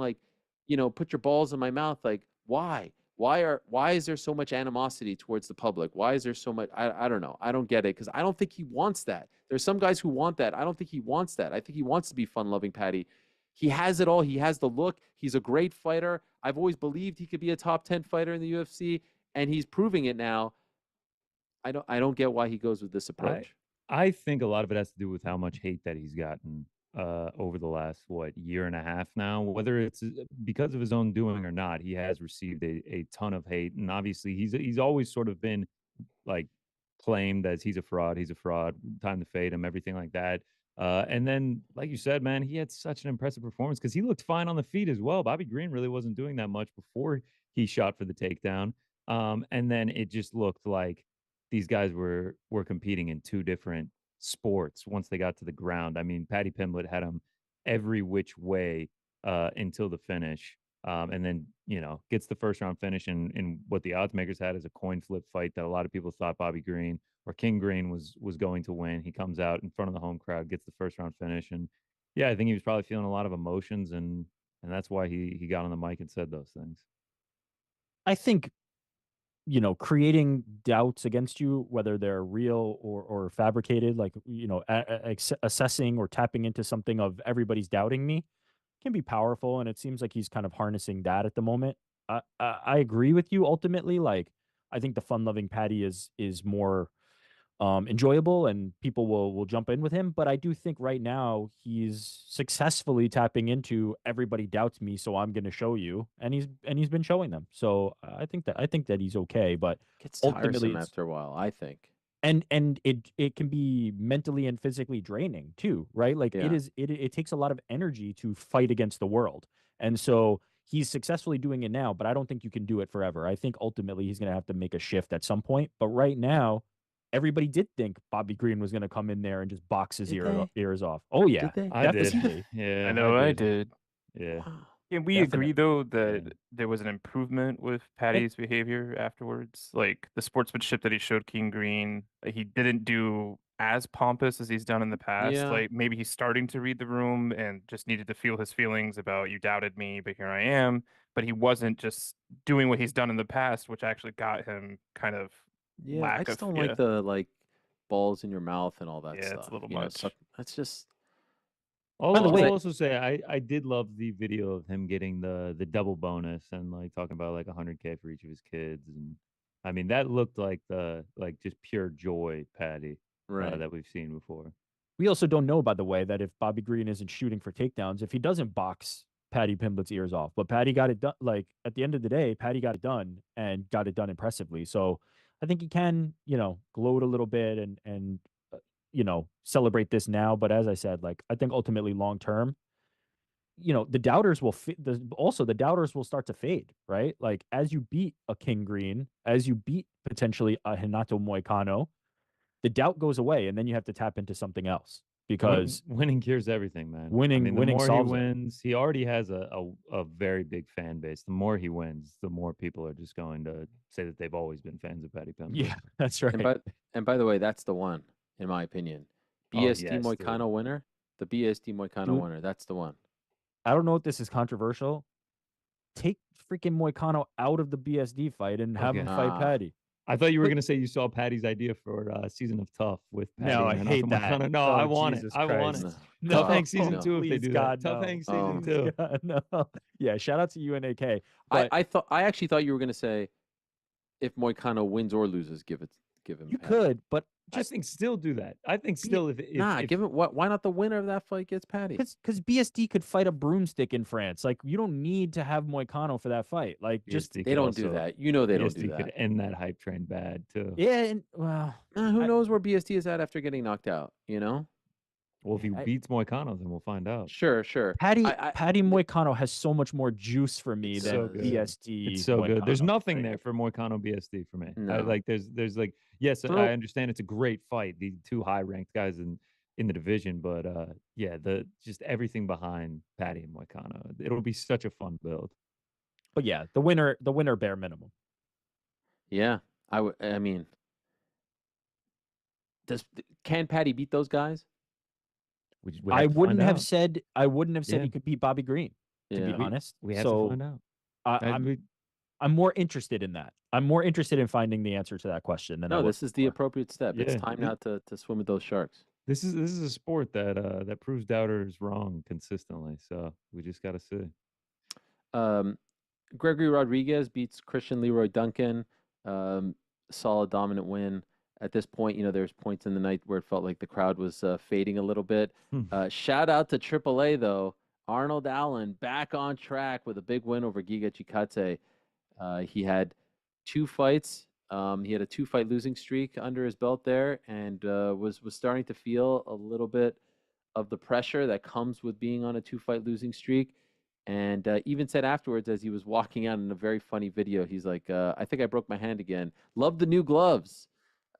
put your balls in my mouth. Like, why? Why is there so much animosity towards the public? Why is there so much? I don't know. I don't get it, because I don't think he wants that. There's some guys who want that. I don't think he wants that. I think he wants to be fun-loving Paddy. He has it all. He has the look. He's a great fighter. I've always believed he could be a top 10 fighter in the UFC. And he's proving it now. I don't get why he goes with this approach. I think a lot of it has to do with how much hate that he's gotten over the last year and a half now. Whether it's because of his own doing or not, he has received a ton of hate, and obviously he's always sort of been claimed as he's a fraud, time to fade him, everything like that. And then, like you said, man, he had such an impressive performance because he looked fine on the feet as well. Bobby Green really wasn't doing that much before he shot for the takedown. And then it just looked like these guys were competing in two different sports once they got to the ground. I mean, Paddy Pimblett had him every which way until the finish. And then, gets the first round finish in what the odds makers had as a coin flip fight that a lot of people thought Bobby Green or King Green was going to win. He comes out in front of the home crowd, gets the first round finish. And yeah, I think he was probably feeling a lot of emotions, and that's why he got on the mic and said those things. I think, creating doubts against you, whether they're real or fabricated, assessing or tapping into something of everybody's doubting me, can be powerful. And it seems like he's kind of harnessing that at the moment. I agree with you ultimately. I think the fun-loving Paddy is more enjoyable, and people will jump in with him. But I do think right now he's successfully tapping into everybody doubts me, so I'm going to show you, and he's been showing them. So I think that he's okay, but Gets ultimately tiresome after a while, I think. and it can be mentally and physically draining too, right? Yeah. It takes a lot of energy to fight against the world, and so he's successfully doing it now. But I don't think you can do it forever. I think ultimately he's going to have to make a shift at some point. But right now, everybody did think Bobby Green was going to come in there and just box his ears off. Oh yeah, Did they? I did. definitely. Yeah, I know I did. Yeah. Wow. Can we agree, Definitely. though, that Yeah. there was an improvement with Paddy's behavior afterwards? Like, the sportsmanship that he showed King Green, he didn't do as pompous as he's done in the past. Yeah. Like, maybe he's starting to read the room and just needed to feel his feelings about, "You doubted me, but here I am." But he wasn't just doing what he's done in the past, which actually got him kind of Yeah, I lack just of don't like the like balls in your mouth and all that Yeah, it's a stuff. little You know, much. suck, that's just By the I'll way, also say I did love the video of him getting the double bonus and like talking about like 100K for each of his kids, and I mean that looked like the like just pure joy Patty right. that we've seen before. we also don't know, by the way, that if Bobby Green isn't shooting for takedowns, if he doesn't box Paddy Pimblett's ears off, but Paddy got it done. Like at the end of the day, Paddy got it done and got it done impressively. So I think he can, gloat a little bit and celebrate this now. But as I said, like I think ultimately long term, the doubters will also the doubters will start to fade, right? Like as you beat a King Green, as you beat potentially a Hinato Moicano, the doubt goes away, and then you have to tap into something else because Winning cures everything, man. I winning mean, the winning more he solves it. wins, he already has a very big fan base. The more he wins, the more people are just going to say that they've always been fans of Paddy Pimblett. Yeah, that's And right. by the way, that's the one, in my opinion. Oh, BSD yes, dude. Moicano winner. The BSD Moicano Dude. winner. That's the one. I don't know if this is controversial. Take freaking Moicano out of the BSD fight and have him Okay. fight Ah. Paddy. I thought you were But- going to say you saw Patty's idea for Season of Tough with Patty. No, I and hate Renato that. Moicano. No, Oh, I want Jesus it. I want Christ. it. No. Tough No. Hank Season No. 2 if they Please, do God, that. Tough no. Hank Season Please, 2. God, no. Yeah, shout out to UNAK. But I actually thought you were gonna say if Moicano wins or loses, give him. you Paddy. could, but I just think still do that. I think still if Give him what? Why not the winner of that fight gets Paddy? because BSD could fight a broomstick in France. Like you don't need to have Moicano for that fight. Like just BSD They could don't do also- that. You know they don't do BSD could that. end that hype train bad too. yeah, and well, Who I- knows where BSD is at after getting knocked out? You know. Well, if he I- beats Moicano, then we'll find out. Sure. Paddy I- Paddy Moicano has so much more juice for me It's than so good. BSD. It's so good. There's Moicano. nothing Like, there for Moicano BSD for me. No. There's like yes, Bro. I understand it's a great fight. The two high ranked guys in the division, but yeah, the just everything behind Patty and Moicano. It'll be such a fun build. But yeah, the winner bare minimum. Yeah. I mean, can Paddy beat those guys? We have I to find wouldn't have out. said Yeah. he could beat Bobby Green, to be Yeah. honest. We have So to find out. I'm more interested in that. I'm more interested in finding the answer to that question than I No, was this is the before. appropriate step. It's Yeah, time now to swim with those sharks. This is a sport that that proves doubters wrong consistently. So we just got to see. Gregory Rodriguez beats Christian Leroy Duncan. Solid, dominant win. At this point, there's points in the night where it felt like the crowd was fading a little bit. Shout out to AAA, though. Arnold Allen back on track with a big win over Giga Chikadze. He had 2 fights. He had a 2-fight losing streak under his belt there, and was starting to feel a little bit of the pressure that comes with being on a 2-fight losing streak. And even said afterwards, as he was walking out in a very funny video, he's like, "I think I broke my hand again. Love the new gloves."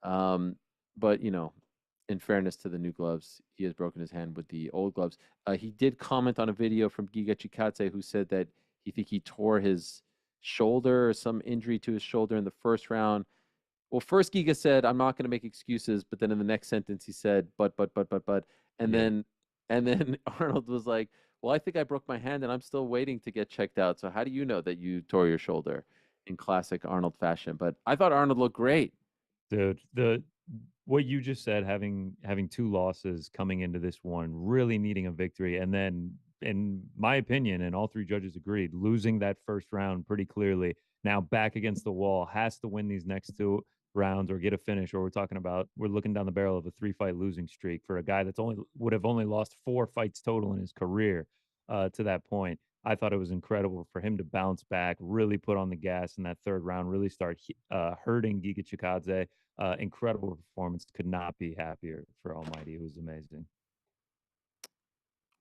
But in fairness to the new gloves, he has broken his hand with the old gloves. He did comment on a video from Giga Chikadze, who said that he tore his shoulder or some injury to his shoulder in the first round. Well, first Giga said, "I'm not going to make excuses," but then in the next sentence he said, but, and Yeah. then Arnold was like, "Well, I think I broke my hand and I'm still waiting to get checked out. So how do you know that you tore your shoulder?" In classic Arnold fashion. But I thought Arnold looked great. Dude, what you just said, having 2 losses coming into this one, really needing a victory, and then, in my opinion, and all 3 judges agreed, losing that first round pretty clearly. Now back against the wall, has to win these next 2 rounds or get a finish. Or we're looking down the barrel of a 3-fight losing streak for a guy that's would have only lost 4 fights total in his career to that point. I thought it was incredible for him to bounce back, really put on the gas in that 3rd round, really start hurting Giga Chikadze. Incredible performance. Could not be happier for Almighty. It was amazing.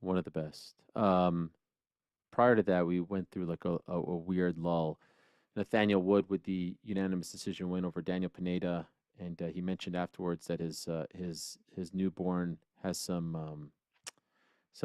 One of the best. Prior to that, we went through like a weird lull. Nathaniel Wood with the unanimous decision win over Daniel Pineda, and he mentioned afterwards that his newborn has some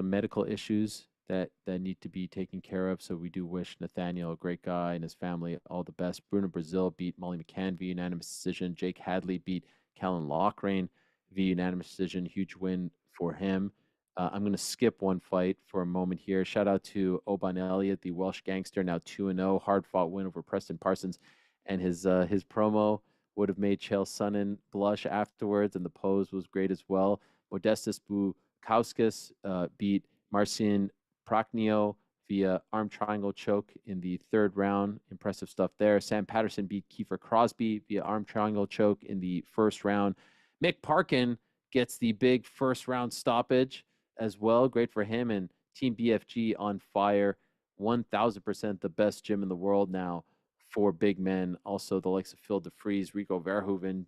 medical issues, that need to be taken care of. So we do wish Nathaniel, a great guy, and his family all the best. Bruno Brazil beat Molly McCann via unanimous decision. Jake Hadley beat Callan Loughrane via unanimous decision. Huge win for him. I'm going to skip one fight for a moment here. Shout out to Oban Elliott, the Welsh gangster, now 2-0, hard-fought win over Preston Parsons, and his promo would have made Chael Sonnen blush afterwards, and the pose was great as well. Modestus Bukauskas beat Marcin Prachnio via arm triangle choke in the third round. Impressive stuff there. Sam Patterson beat Kiefer Crosby via arm triangle choke in the first round. Mick Parkin gets the big first round stoppage as well. Great for him. And Team BFG on fire. 1,000% the best gym in the world now for big men. Also, the likes of Phil DeFries, Rico Verhoeven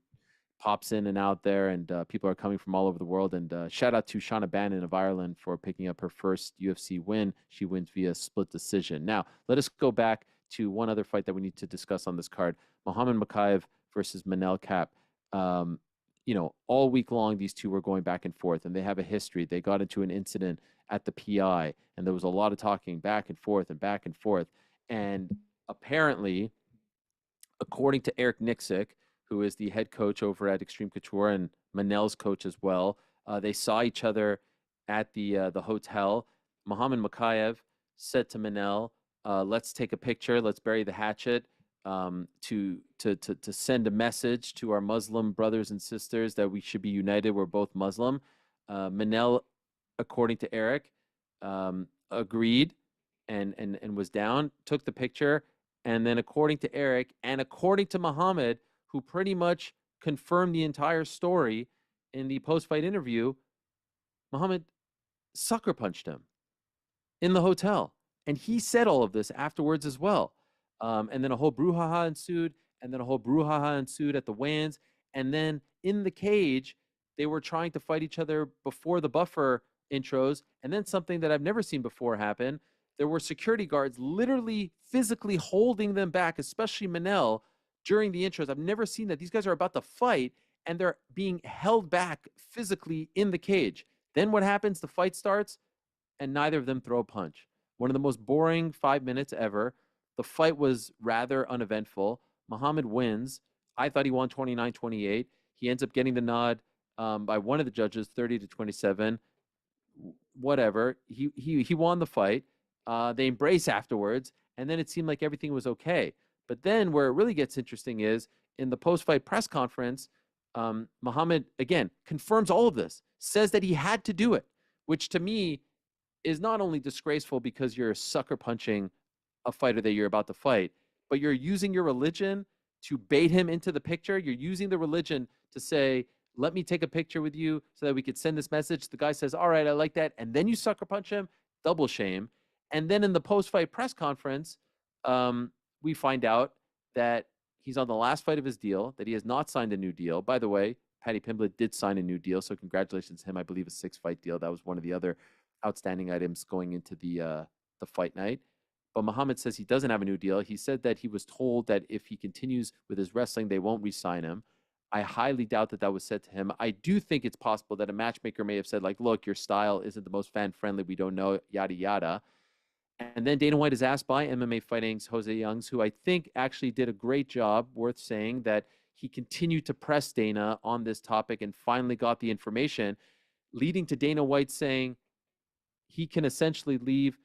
pops in and out there, and people are coming from all over the world. And shout out to Shauna Bannon of Ireland for picking up her first UFC win. She wins via split decision. Now, let us go back to one other fight that we need to discuss on this card. Muhammad Mokaev versus Manel Kape. You know, all week long, these two were going back and forth, and they have a history. They got into an incident at the PI, and there was a lot of talking back and forth and back and forth. And apparently, according to Eric Nixick, who is the head coach over at Extreme Couture and Manel's coach as well, they saw each other at the hotel. Muhammad Mokaev said to Manel, let's take a picture, let's bury the hatchet, to send a message to our Muslim brothers and sisters that we should be united. We're both Muslim. Manel, according to Eric, agreed and was down, took the picture. And then according to Eric and according to Muhammad, who pretty much confirmed the entire story in the post-fight interview, Muhammad sucker punched him in the hotel. And he said all of this afterwards as well. And then a whole brouhaha ensued, and then a whole brouhaha ensued at the weigh-ins. And then in the cage, they were trying to fight each other before the buffer intros. And then something that I've never seen before happen. There were security guards literally physically holding them back, especially Manel, during the intros. I've never seen that. These guys are about to fight, and they're being held back physically in the cage. Then what happens? The fight starts, and neither of them throw a punch. One of the most boring 5 minutes ever. The fight was rather uneventful. Muhammad wins. I thought he won 29-28. He ends up getting the nod by one of the judges, 30-27. Whatever. He won the fight. They embrace afterwards, and then it seemed like everything was okay. But then where it really gets interesting is in the post-fight press conference, Muhammad, again, confirms all of this, says that he had to do it, which to me is not only disgraceful because you're sucker punching a fighter that you're about to fight, but you're using your religion to bait him into the picture. You're using the religion to say, let me take a picture with you so that we could send this message. The guy says, all right, I like that. And then you sucker punch him, double shame. And then in the post-fight press conference, we find out that he's on the last fight of his deal, that he has not signed a new deal. By the way, Paddy Pimblett did sign a new deal, so congratulations to him. I believe a 6-fight deal. That was one of the other outstanding items going into the fight night. But Muhammad says he doesn't have a new deal. He said that he was told that if he continues with his wrestling, they won't re-sign him. I highly doubt that that was said to him. I do think it's possible that a matchmaker may have said, like, look, your style isn't the most fan-friendly. We don't know, yada, yada. And then Dana White is asked by MMA Fighting's Jose Youngs, who I think actually did a great job, worth saying, that he continued to press Dana on this topic and finally got the information, leading to Dana White saying he can essentially leave.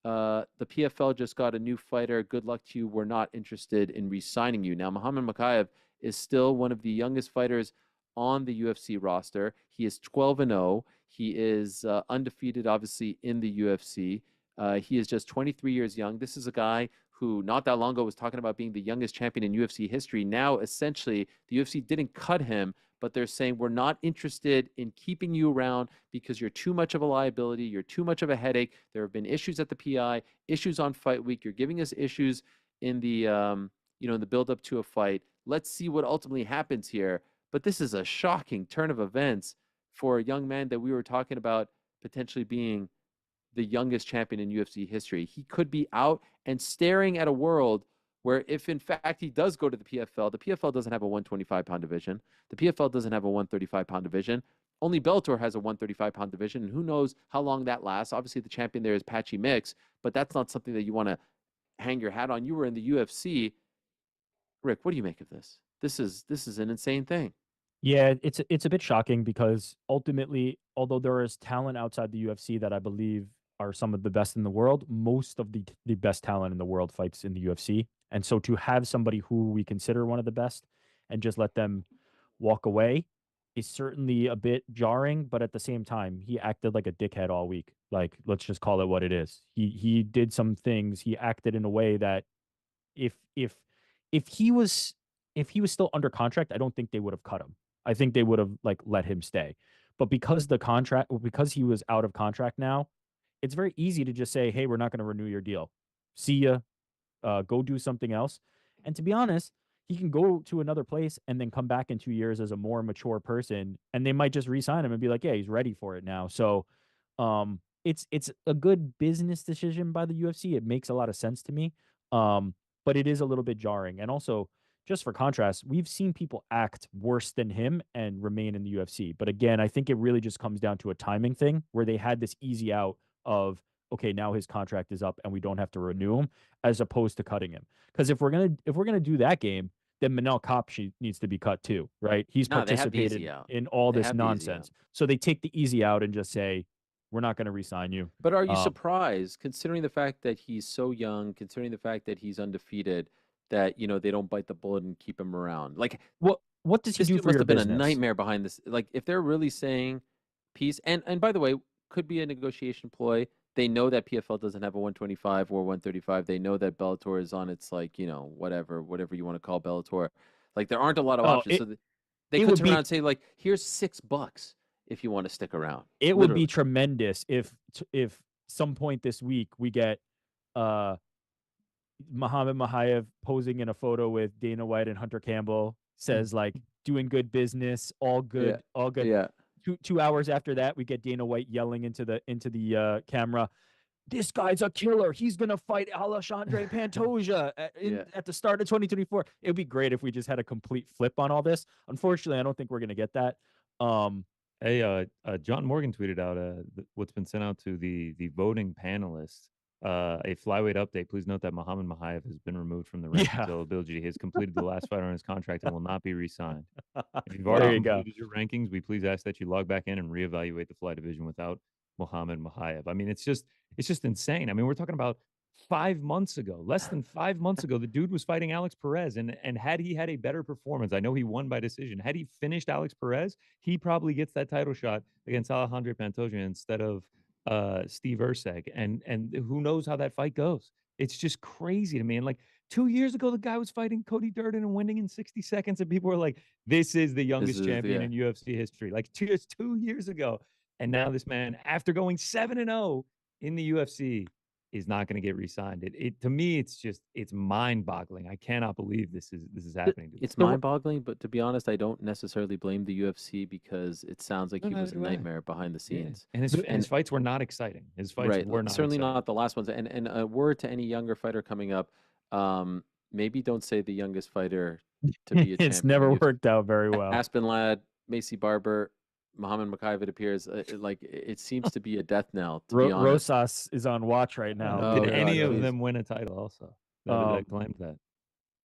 The PFL just got a new fighter. Good luck to you. We're not interested in re-signing you. Now, Muhammad Mokaev is still one of the youngest fighters on the UFC roster. He is 12-0. He is undefeated, obviously, in the UFC. He is just 23 years young. This is a guy who not that long ago was talking about being the youngest champion in UFC history. Now, essentially, the UFC didn't cut him, but they're saying we're not interested in keeping you around because you're too much of a liability. You're too much of a headache. There have been issues at the PI, issues on fight week. You're giving us issues in the, in the build up to a fight. Let's see what ultimately happens here. But this is a shocking turn of events for a young man that we were talking about potentially being the youngest champion in UFC history. He could be out and staring at a world where if, in fact, he does go to the PFL doesn't have a 125-pound division. The PFL doesn't have a 135-pound division. only Bellator has a 135-pound division, and who knows how long that lasts. Obviously, the champion there is Patchy Mix, but that's not something that you want to hang your hat on. You were in the UFC. Rick, what do you make of this? This is an insane thing. Yeah, it's a bit shocking because ultimately, although there is talent outside the UFC that I believe are some of the best in the world, most of the best talent in the world fights in the UFC. And so to have somebody who we consider one of the best and just let them walk away is certainly a bit jarring, but at the same time, he acted like a dickhead all week. Like, let's just call it what it is. He did some things, he acted in a way that if if if he was still under contract, I don't think they would have cut him. I think they would have like let him stay. But because he was out of contract now, it's very easy to just say, "Hey, we're not going to renew your deal. See ya. Go do something else." And to be honest, he can go to another place and then come back in 2 years as a more mature person, and they might just re-sign him and be like, "Yeah, he's ready for it now." So, it's a good business decision by the UFC. It makes a lot of sense to me. But it is a little bit jarring. And also, just for contrast, we've seen people act worse than him and remain in the UFC. But again, I think it really just comes down to a timing thing where they had this easy out of, okay, now his contract is up and we don't have to renew him, as opposed to cutting him. Because if we're gonna do that game, then Manel Kopp needs to be cut too, right? He's No, they have the easy participated out. in all They this have the easy nonsense. So they take the easy out and just say, we're not going to re-sign you. But are you surprised, considering the fact that he's so young, considering the fact that he's undefeated, that they don't bite the bullet and keep him around? Like, What does he this do dude for must your have been business? a nightmare behind this. Like, if they're really saying peace, and by the way, could be a negotiation ploy. They know that PFL doesn't have a 125 or 135. They know that Bellator is on its whatever you want to call Bellator. Like, there aren't a lot of options. So they could turn around and say, like, here's $6 if you want to stick around. It would be tremendous if some point this week we get Muhammad Mokaev posing in a photo with Dana White and Hunter Campbell, says like, doing good business, all good, all good. Yeah. 2 hours after that, we get Dana White yelling into the camera, "This guy's a killer. He's gonna fight Alexandre Pantoja at the start of 2024." It would be great if we just had a complete flip on all this. Unfortunately, I don't think we're gonna get that. Hey, John Morgan tweeted out what's been sent out to the voting panelists. A flyweight update. Please note that Muhammad Mokaev has been removed from the rankings eligibility. He has completed the last fight on his contract and will not be re-signed. If you've already completed your rankings, we please ask that you log back in and reevaluate the fly division without Muhammad Mokaev. I mean, it's just insane. I mean, we're talking about 5 months ago, less than 5 months ago, the dude was fighting Alex Perez, and had he had a better performance, I know he won by decision. Had he finished Alex Perez, he probably gets that title shot against Alejandro Pantoja instead of Steve Erceg, and who knows how that fight goes. It's just crazy to me. And like 2 years ago, the guy was fighting Cody Durden and winning in 60 seconds, and people were like, "This is the youngest champion in UFC history." Like 2 years ago, and now this man, after going 7-0 in the UFC, is not going to get re-signed. It to me, it's mind-boggling. I cannot believe this is happening. It's mind-boggling, but to be honest, I don't necessarily blame the UFC because it sounds like he was a nightmare behind the scenes. Yeah. And his fights were not exciting. His fights were not certainly exciting. not the last ones. And a word to any younger fighter coming up: maybe don't say the youngest fighter to be a champion. It's never worked out very well. Aspinall, Macy Barber, Muhammad Mokaev, it appears it seems to be a death knell. To be honest, Rosas is on watch right now. Did any of them win a title also? That claimed that.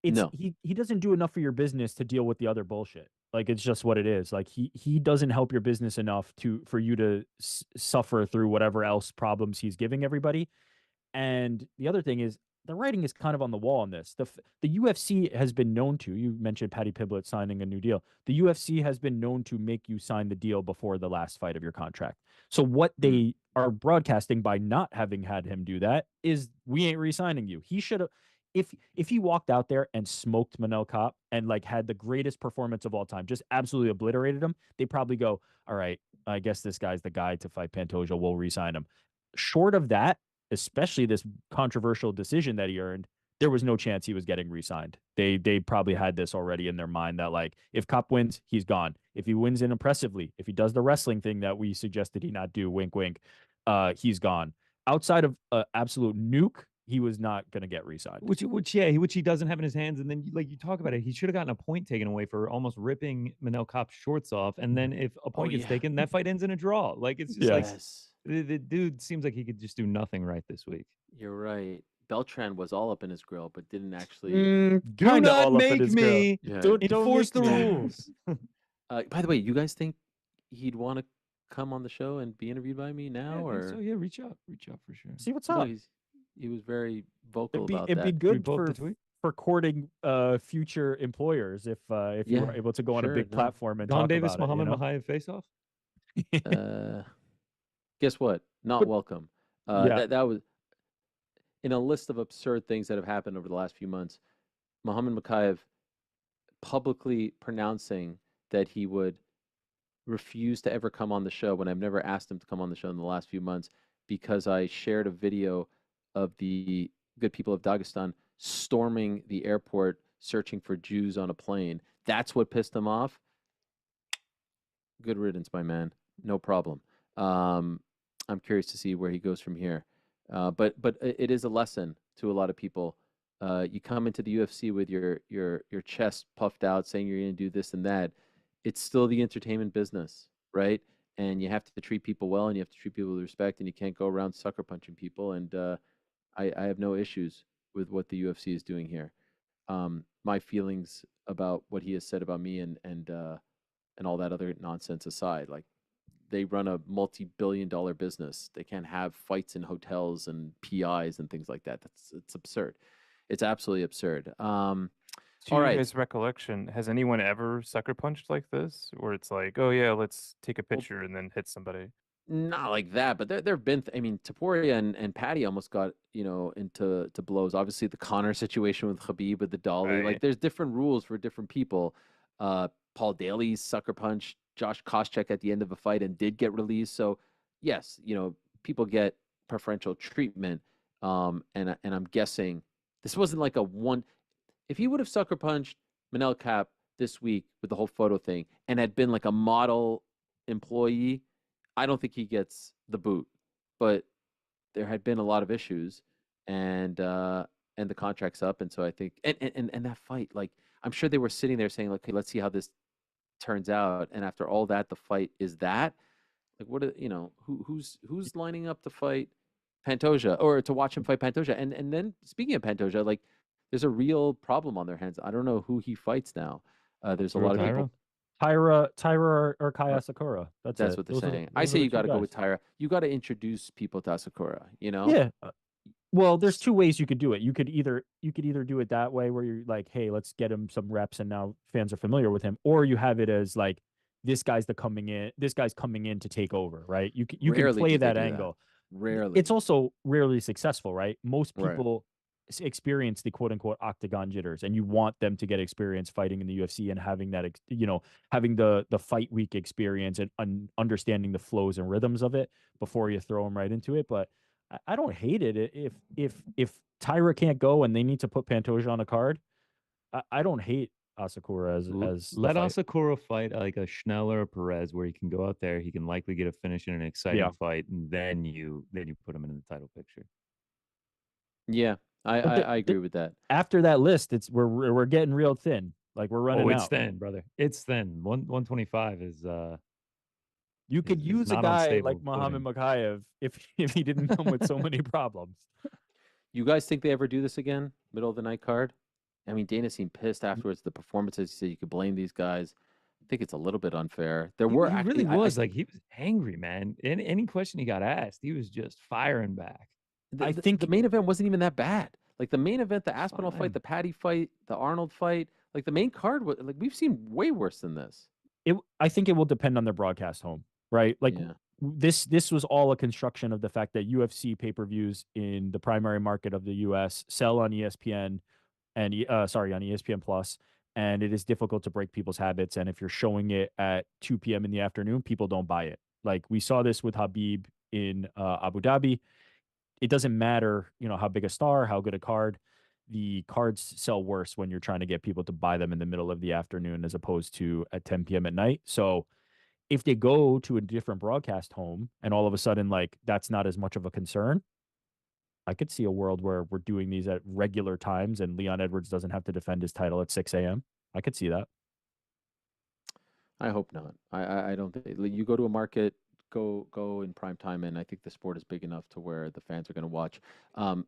No. He doesn't do enough for your business to deal with the other bullshit. Like, it's just what it is. Like, he doesn't help your business enough for you to suffer through whatever else problems he's giving everybody. And the other thing is, the writing is kind of on the wall on this. The UFC has been known to, you mentioned Paddy Pimblett signing a new deal. The UFC has been known to make you sign the deal before the last fight of your contract. So what they are broadcasting by not having had him do that is, we ain't re-signing you. He should have, if he walked out there and smoked Manel Kopp and like had the greatest performance of all time, just absolutely obliterated him, they probably go, all right, I guess this guy's the guy to fight Pantoja, we'll re-sign him. Short of that, especially this controversial decision that he earned, there was no chance he was getting re-signed. They probably had this already in their mind that, like, if Kopp wins, he's gone. If he wins impressively, if he does the wrestling thing that we suggested he not do, wink, wink, he's gone. Outside of absolute nuke, he was not going to get re-signed. Which he doesn't have in his hands. And then like you talk about it, he should have gotten a point taken away for almost ripping Manel Kape's shorts off. And then if a point gets taken, that fight ends in a draw. Like it's just like the dude seems like he could just do nothing right this week. You're right. Beltran was all up in his grill, but didn't actually. Do not make me enforce the rules. By the way, you guys think he'd want to come on the show and be interviewed by me now, or so? Yeah, reach out for sure. See what's up. He was very vocal about it'd that. be good for courting future employers if you were able to go on a big platform and Don talk Davis, about Muhammad it. Mokaev face off. Guess what? Not welcome. That was in a list of absurd things that have happened over the last few months. Muhammad Mokaev publicly pronouncing that he would refuse to ever come on the show when I've never asked him to come on the show in the last few months because I shared a video of the good people of Dagestan storming the airport searching for Jews on a plane. That's what pissed him off. Good riddance, my man. No problem. I'm curious to see where he goes from here. But it is a lesson to a lot of people. You come into the UFC with your chest puffed out, saying you're going to do this and that. It's still the entertainment business, right? And you have to treat people well, and you have to treat people with respect, and you can't go around sucker punching people. And I have no issues with what the UFC is doing here. My feelings about what he has said about me and all that other nonsense aside, like they run a multi-billion-dollar business. They can't have fights in hotels and PIs and things like that. It's absurd. It's absolutely absurd. To your guys' recollection, has anyone ever sucker punched like this, where it's like, oh yeah, let's take a picture and then hit somebody? Not like that, but there have been. I mean, Taporia and Patty almost got into blows. Obviously, the Connor situation with Khabib with the dolly. Right. Like, there's different rules for different people. Paul Daly's sucker punch Josh Koscheck at the end of a fight and did get released. So yes, people get preferential treatment. And I'm guessing this wasn't like a one. If he would have sucker punched Manel Kape this week with the whole photo thing and had been like a model employee, I don't think he gets the boot. But there had been a lot of issues, and the contract's up, and so I think and that fight, like I'm sure they were sitting there saying, okay, let's see how this turns out. And after all that, the fight is that. Like, what who's lining up to fight Pantoja or to watch him fight Pantoja? And then speaking of Pantoja, like there's a real problem on their hands. I don't know who he fights now. There's a lot of people. Tyra or Kaya Sakura. That's what they're saying. I say you got to go with Tyra. You got to introduce people to Sakura. Yeah. Well, there's two ways you could do it. You could either do it that way where you're like, hey, let's get him some reps, and now fans are familiar with him, or you have it as like this guy's coming in to take over, right? You can play that angle. Rarely. It's also rarely successful, right? Most people experience the quote unquote octagon jitters, and you want them to get experience fighting in the UFC and having that, having the fight week experience and understanding the flows and rhythms of it before you throw them right into it. But I don't hate it if Tyra can't go and they need to put Pantoja on a card. I don't hate Asakura as let Asakura fight like a Schneller or Perez, where he can go out there, he can likely get a finish in an exciting fight, and then you put him in the title picture. Yeah, I agree with that. After that list, we're getting real thin. Like we're running out. It's thin, brother. It's thin. 125 is you could use a guy like Muhammad Mokaev if he didn't come with so many problems. You guys think they ever do this again? Middle of the night card? I mean, Dana seemed pissed afterwards. The performances, he said you could blame these guys. I think it's a little bit unfair. He really was he was angry, man. Any question he got asked, he was just firing back. I think the main event wasn't even that bad. Like the main event, the Aspinall fight, the Patty fight, the Arnold fight, like the main card was like we've seen way worse than this. I think it will depend on their broadcast home, right? Like this was all a construction of the fact that UFC pay-per-views in the primary market of the US sell on ESPN and on ESPN Plus, and it is difficult to break people's habits. And if you're showing it at 2 p.m. in the afternoon, people don't buy it. Like we saw this with Habib in Abu Dhabi. It doesn't matter, how big a star, how good a card. The cards sell worse when you're trying to get people to buy them in the middle of the afternoon as opposed to at 10 p.m. at night. So if they go to a different broadcast home and all of a sudden, like, that's not as much of a concern, I could see a world where we're doing these at regular times and Leon Edwards doesn't have to defend his title at 6 a.m. I could see that. I hope not. I don't think you go to a market, go in prime time, and I think the sport is big enough to where the fans are going to watch.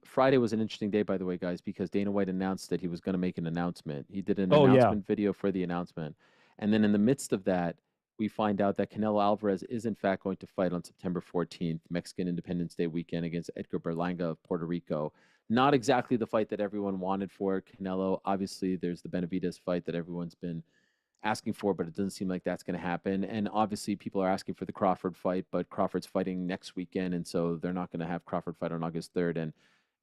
Friday was an interesting day, by the way, guys, because Dana White announced that he was going to make an announcement. He did an announcement video for the announcement, and then in the midst of that, we find out that Canelo Alvarez is in fact going to fight on September 14th, Mexican Independence Day weekend, against Edgar Berlanga of Puerto Rico. Not exactly the fight that everyone wanted for Canelo. Obviously, there's the Benavidez fight that everyone's been asking for, but it doesn't seem like that's going to happen. And obviously, people are asking for the Crawford fight, but Crawford's fighting next weekend, and so they're not going to have Crawford fight on August 3rd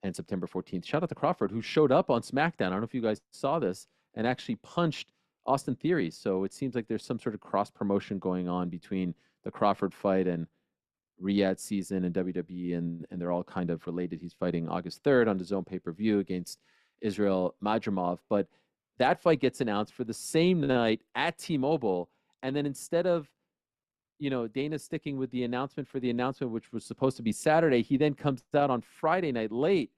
and September 14th. Shout out to Crawford, who showed up on SmackDown. I don't know if you guys saw this, and actually punched Austin Theory. So it seems like there's some sort of cross promotion going on between the Crawford fight and Riyadh season and WWE, and they're all kind of related. He's fighting August 3rd on the DAZN pay-per-view against Israel Madrimov, but that fight gets announced for the same night at T-Mobile, and then instead of, Dana sticking with the announcement for the announcement, which was supposed to be Saturday, he then comes out on Friday night late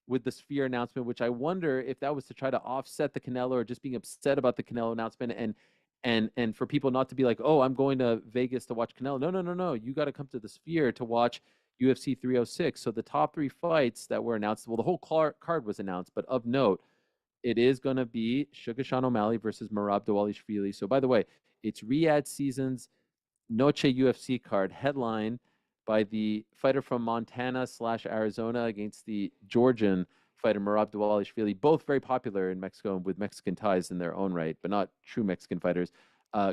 with the Sphere announcement, which I wonder if that was to try to offset the Canelo or just being upset about the Canelo announcement and for people not to be like, oh, I'm going to Vegas to watch Canelo. No. You got to come to the Sphere to watch UFC 306. So the top 3 fights that were announced, well, the whole card was announced, but of note, it is going to be Sugar Sean O'Malley versus Merab Dvalishvili. So, by the way, it's Riyadh season's Noche UFC card, headlined by the fighter from Montana/Arizona against the Georgian fighter Merab Dvalishvili, both very popular in Mexico and with Mexican ties in their own right, but not true Mexican fighters.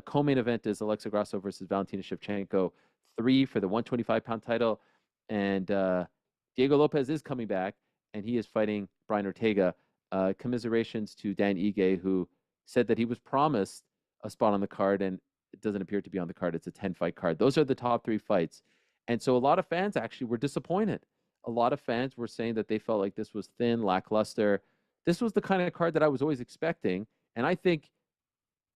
Co-main event is Alexa Grasso versus Valentina Shevchenko, 3 for the 125-pound title. And Diego Lopez is coming back, and he is fighting Brian Ortega. Commiserations to Dan Ige, who said that he was promised a spot on the card, and it doesn't appear to be on the card. It's a 10-fight card. Those are the top 3 fights. And so a lot of fans actually were disappointed. A lot of fans were saying that they felt like this was thin, lackluster. This was the kind of card that I was always expecting, and I think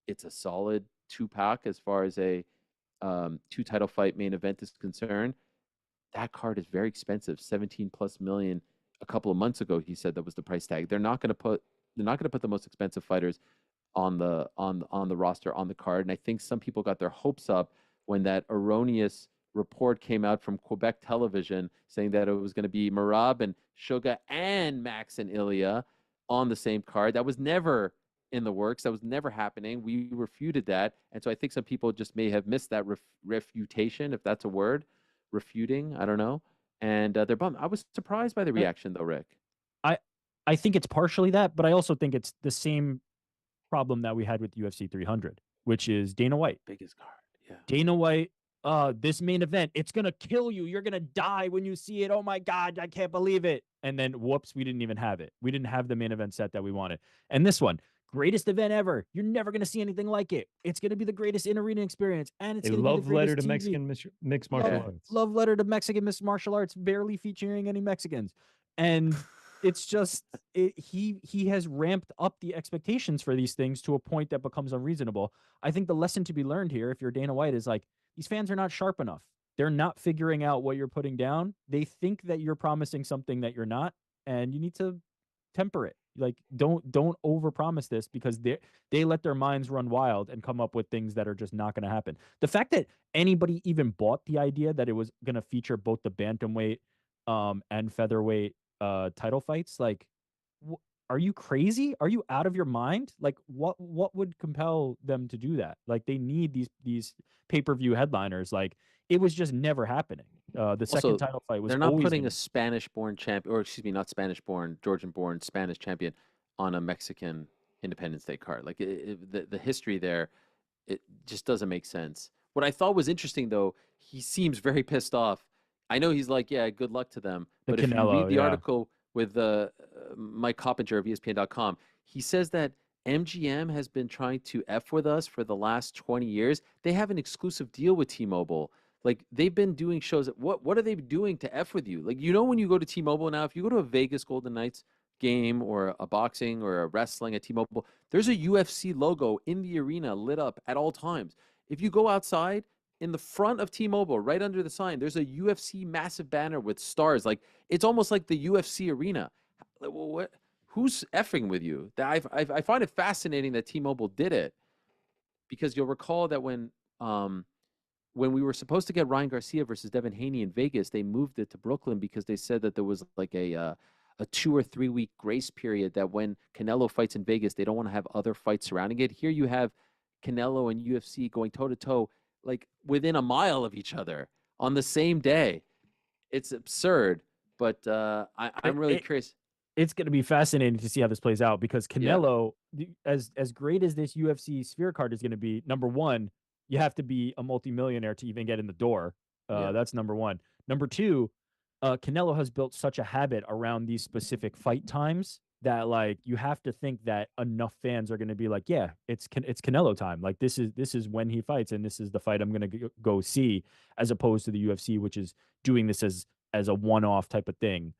it's a solid 2-pack as far as a 2-title fight main event is concerned. That card is very expensive, 17+ million. A couple of months ago, he said that was the price tag. They're not going to put the most expensive fighters on the roster, on the card. And I think some people got their hopes up when that erroneous report came out from Quebec television saying that it was going to be Merab and Suga and Max and Ilya on the same card. That was never in the works. That was never happening. We refuted that. And so I think some people just may have missed that refutation, if that's a word. Refuting, I don't know. And they're bummed. I was surprised by the reaction, though, Rick. I think it's partially that, but I also think it's the same problem that we had with UFC 300, which is Dana White. Biggest card, yeah. Dana White, this main event, it's going to kill you. You're going to die when you see it. Oh, my God, I can't believe it. And then, whoops, we didn't even have it. We didn't have the main event set that we wanted. And this one, greatest event ever. You're never going to see anything like it. It's going to be the greatest in-arena experience. And it's going to be the love letter greatest to TV. Mexican mixed martial arts. Love letter to Mexican mixed martial arts, barely featuring any Mexicans. And it's just, he has ramped up the expectations for these things to a point that becomes unreasonable. I think the lesson to be learned here, if you're Dana White, is like, these fans are not sharp enough. They're not figuring out what you're putting down. They think that you're promising something that you're not, and you need to temper it. Like, don't overpromise this, because they let their minds run wild and come up with things that are just not going to happen. The fact that anybody even bought the idea that it was going to feature both the bantamweight and featherweight title fights, like, are you crazy? Are you out of your mind? Like, what would compel them to do that? Like, they need these pay-per-view headliners. Like, it was just never happening. The second title fight was. They're not putting a Spanish-born champion, or excuse me, not Spanish-born, Georgian-born Spanish champion on a Mexican Independence Day card. Like, the history there, it just doesn't make sense. What I thought was interesting, though, he seems very pissed off. I know he's like, yeah, good luck to them. But if you read the article with Mike Coppinger of ESPN.com, he says that MGM has been trying to F with us for the last 20 years. They have an exclusive deal with T-Mobile. Like, they've been doing shows. What are they doing to F with you? Like, when you go to T-Mobile now, if you go to a Vegas Golden Knights game or a boxing or a wrestling at T-Mobile, there's a UFC logo in the arena lit up at all times. If you go outside, in the front of T-Mobile, right under the sign, there's a UFC massive banner with stars. Like, it's almost like the UFC arena. What? Who's effing with you? I find it fascinating that T-Mobile did it, because you'll recall that when we were supposed to get Ryan Garcia versus Devin Haney in Vegas, they moved it to Brooklyn because they said that there was like a 2 or 3 week grace period, that when Canelo fights in Vegas, they don't want to have other fights surrounding it. Here you have Canelo and UFC going toe to toe, like within a mile of each other on the same day. It's absurd, but I'm really curious. It's going to be fascinating to see how this plays out, because Canelo, as great as this UFC Sphere card is going to be, number one, you have to be a multimillionaire to even get in the door. That's number one. Number two, Canelo has built such a habit around these specific fight times that, like, you have to think that enough fans are going to be like, yeah, it's Canelo time. Like, this is when he fights, and this is the fight I'm going to go see, as opposed to the UFC, which is doing this as a one-off type of thing.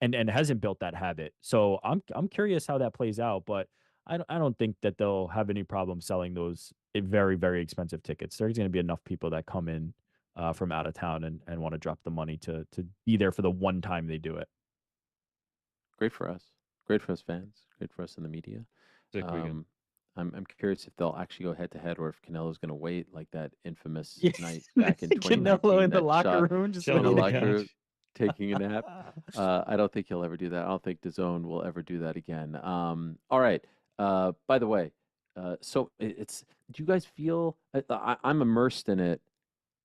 And hasn't built that habit. So I'm curious how that plays out, but I don't think that they'll have any problem selling those very, very expensive tickets. There's going to be enough people that come in from out of town and want to drop the money to be there for the one time they do it. Great for us. Great for us fans. Great for us in the media. I'm curious if they'll actually go head to head, or if Canelo's going to wait, like that infamous night back in 2019. Canelo in the locker room, just in the locker room, taking a nap. I don't think he'll ever do that. I don't think DAZN will ever do that again. All right. By the way, so it's. Do you guys feel? I'm immersed in it.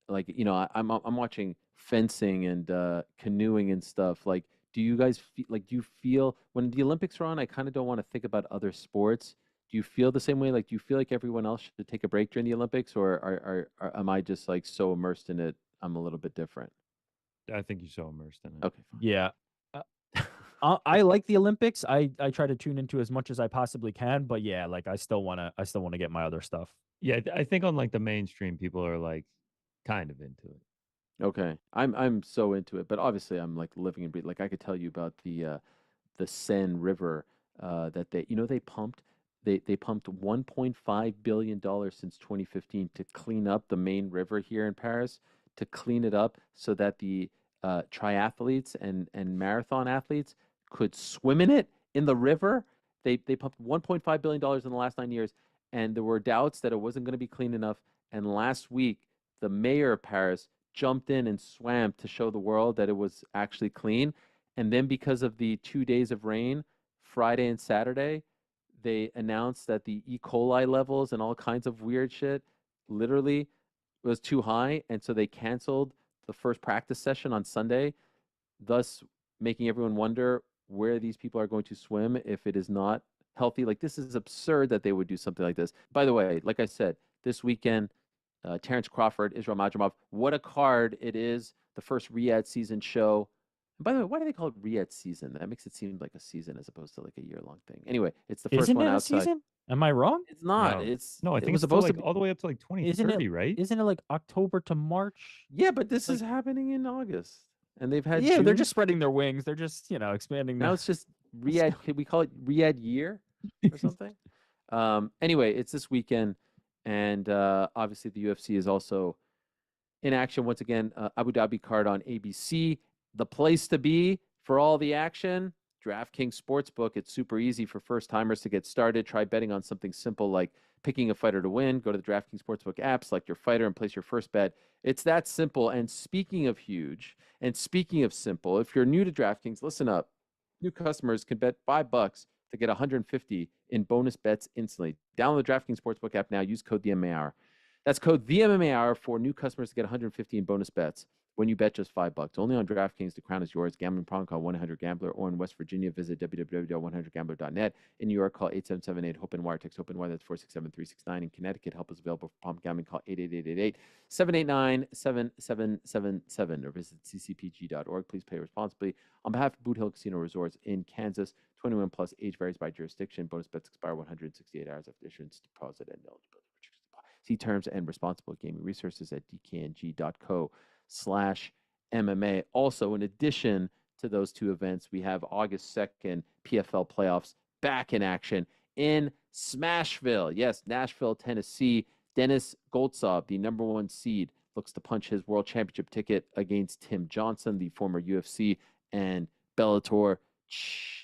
Like, you know, I'm watching fencing and canoeing and stuff. Like, do you guys feel like? Do you feel when the Olympics are on? I kind of don't want to think about other sports. Do you feel the same way? Like, do you feel like everyone else should take a break during the Olympics, or am I just like so immersed in it? I'm a little bit different. I think you're so immersed in it. Okay, fine. Yeah. I like the Olympics. I try to tune into as much as I possibly can, but yeah, like I still want to get my other stuff. Yeah, I think on like the mainstream, people are like kind of into it. Okay, I'm so into it, but obviously I'm like living and breathing. Like, I could tell you about the Seine River that they pumped. They pumped $1.5 billion since 2015 to clean up the main river here in Paris, to clean it up so that the triathletes and marathon athletes could swim in it, in the river. They pumped $1.5 billion in the last 9 years, and there were doubts that it wasn't going to be clean enough. And last week, the mayor of Paris jumped in and swam to show the world that it was actually clean. And then, because of the 2 days of rain, Friday and Saturday, they announced that the E. coli levels and all kinds of weird shit literally was too high, and so they canceled the first practice session on Sunday, thus making everyone wonder where these people are going to swim if it is not healthy. Like, this is absurd that they would do something like this. By the way, like I said, this weekend, Terrence Crawford, Israel Madrimov, what a card it is. The first Riyadh season show. And by the way, why do they call it Riyadh season? That makes it seem like a season as opposed to like a year-long thing. Anyway, it's the first one outside. Season? Am I wrong? It's not. No, I think it's supposed to be all the way up to like 2030, right? Isn't it like October to March? Yeah, but this is happening in August, and they've had. Yeah, they're just spreading their wings. They're just expanding. Now it's just Riyadh. We call it Riyadh year or something. Anyway, it's this weekend, and obviously the UFC is also in action once again. Abu Dhabi card on ABC, the place to be for all the action. DraftKings Sportsbook. It's super easy for first-timers to get started. Try betting on something simple like picking a fighter to win. Go to the DraftKings Sportsbook app, select your fighter, and place your first bet. It's that simple. And speaking of huge, and speaking of simple, if you're new to DraftKings, listen up. New customers can bet $5 to get $150 in bonus bets instantly. Download the DraftKings Sportsbook app now. Use code the MMA Hour. That's code the MMA Hour for new customers to get $150 in bonus bets when you bet just $5. Only on DraftKings. The crown is yours. Gambling problem, call 1-800-GAMBLER, or in West Virginia, visit www.100gambler.net. In New York, call 877-8-HOPEN-WIRE. Text HOPEN-WIRE. That's 467-369. In Connecticut, help is available for problem gambling. Call 888-789-7777 or visit ccpg.org. Please pay responsibly. On behalf of Boot Hill Casino Resorts in Kansas, 21 plus, age varies by jurisdiction. Bonus bets expire 168 hours after issuance. Deposit and eligibility. See terms and responsible gaming resources at dkng.co/MMA. Also, in addition to those two events, we have August 2nd PFL playoffs back in action in Smashville. Yes, Nashville, Tennessee. Dennis Goltsov, the #1 seed, looks to punch his world championship ticket against Tim Johnson, the former UFC and Bellator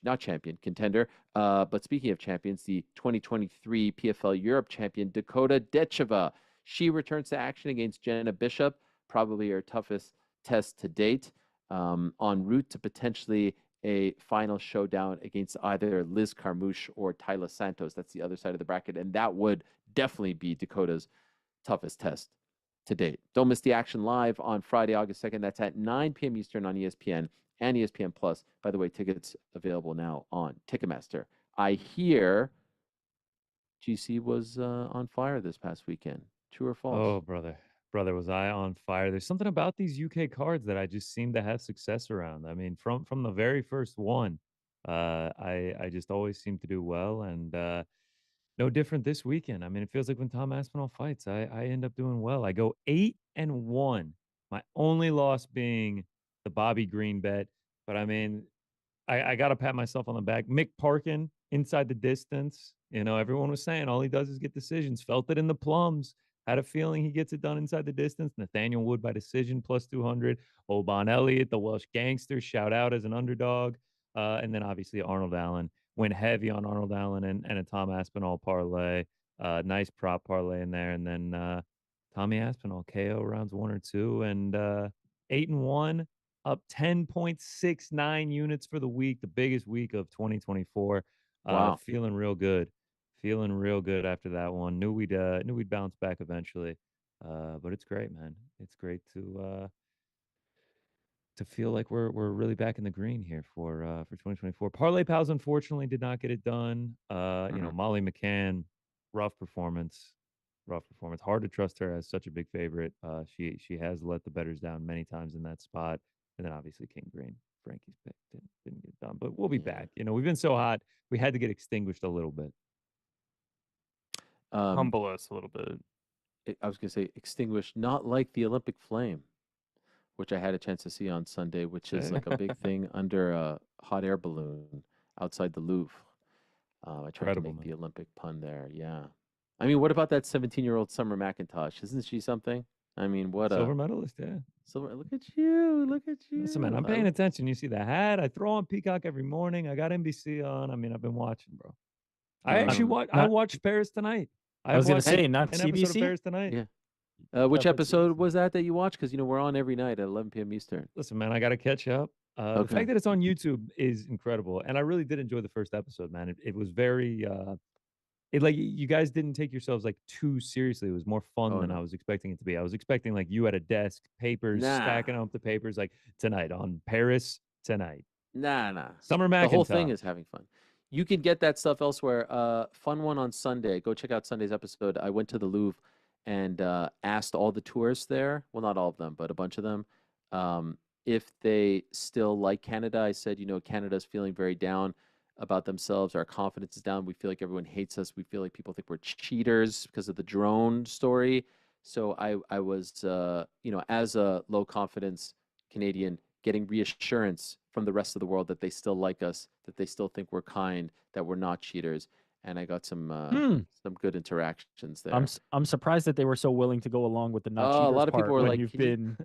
not champion, contender. But speaking of champions, the 2023 PFL Europe champion Dakota Decheva. She returns to action against Jenna Bishop, probably her toughest test to date, en route to potentially a final showdown against either Liz Carmouche or Tayla Santos. That's the other side of the bracket, and that would definitely be Dakota's toughest test to date. Don't miss the action live on Friday, August 2nd. That's at 9 p.m. Eastern on ESPN and ESPN Plus. By the way, tickets available now on Ticketmaster. I hear GC was on fire this past weekend. True or false? Oh, brother, was I on fire? There's something about these UK cards that I just seem to have success around. I mean, from the very first one, I just always seem to do well, and no different this weekend. I mean, it feels like when Tom Aspinall fights, I end up doing well. I go 8-1. My only loss being the Bobby Green bet, but I mean, I got to pat myself on the back. Mick Parkin inside the distance. You know, everyone was saying all he does is get decisions. Felt it in the plums. Had a feeling he gets it done inside the distance. Nathaniel Wood by decision plus 200. Oban Elliott, the Welsh gangster, shout out as an underdog. And then obviously Arnold Allen. Went heavy on Arnold Allen and a Tom Aspinall parlay. Nice prop parlay in there. And then Tommy Aspinall, KO rounds 1 or 2. And 8-1. Up 10.69 units for the week, the biggest week of 2024. Wow. Feeling real good. Feeling real good after that one. Knew we'd bounce back eventually. But it's great, man. It's great to feel like we're really back in the green here for 2024. Parlay Pals unfortunately did not get it done. You know, Molly McCann, rough performance. Hard to trust her as such a big favorite. She has let the bettors down many times in that spot. And then obviously King Green, Frankie's pick didn't get done. But we'll be back. You know, we've been so hot, we had to get extinguished a little bit. Humble us a little bit. I was going to say extinguished, not like the Olympic flame, which I had a chance to see on Sunday, which is like a big thing under a hot air balloon outside the Louvre. I tried to make the Olympic pun there. Yeah. I mean, what about that 17-year-old Summer McIntosh? Isn't she something? I mean, what silver medalist, yeah. Silver. Look at you. Look at you. Listen, man, I'm paying attention. You see the hat. I throw on Peacock every morning. I got NBC on. I mean, I've been watching, bro. I actually watched. I watched Paris tonight. I was gonna say not an CBC. episode of Paris tonight. Yeah. Which episode was that you watched? Because we're on every night at 11 p.m. Eastern. Listen, man, I got to catch up. The fact that it's on YouTube is incredible, and I really did enjoy the first episode, man. It was very. Like you guys didn't take yourselves like too seriously. It was more fun than I was expecting it to be. I was expecting like you at a desk, papers, stacking up the papers, like tonight on Paris tonight. Nah. Summer McIntosh. The whole thing is having fun. You can get that stuff elsewhere. Fun one on Sunday. Go check out Sunday's episode. I went to the Louvre and asked all the tourists there, well, not all of them, but a bunch of them, if they still like Canada. I said, Canada's feeling very down about themselves. Our confidence is down. We feel like everyone hates us. We feel like people think we're cheaters because of the drone story. So I was, as a low confidence Canadian, getting reassurance from the rest of the world that they still like us, that they still think we're kind, that we're not cheaters. And I got some good interactions there. I'm surprised that they were so willing to go along with the not cheaters a lot of people were when like, you've been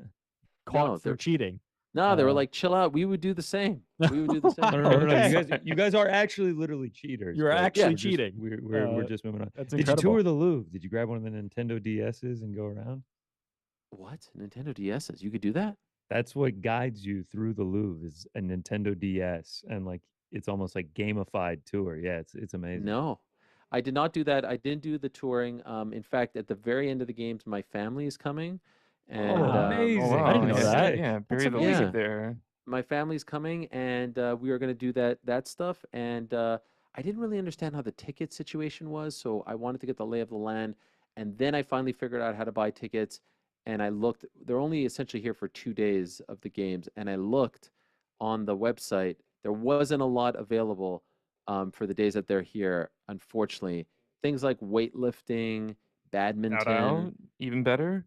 caught for cheating. No, they were like, chill out. We would do the same. We would do the same. No. You guys are actually literally cheaters. You're actually cheating. We're just moving on. That's Did incredible. you tour the Louvre? Did you grab one of the Nintendo DSs and go around? What? Nintendo DSs? You could do that? That's what guides you through the Louvre is a Nintendo DS, and like it's almost like gamified tour. Yeah, it's amazing. No, I did not do that. I didn't do the touring. In fact, at the very end of the games, my family is coming. And, amazing! I didn't know that. Yeah, bury the lead there. My family's coming, and we are going to do that stuff. And I didn't really understand how the ticket situation was, so I wanted to get the lay of the land. And then I finally figured out how to buy tickets. And I looked. They're only essentially here for 2 days of the games. And I looked on the website. There wasn't a lot available for the days that they're here, unfortunately. Things like weightlifting, badminton, even better.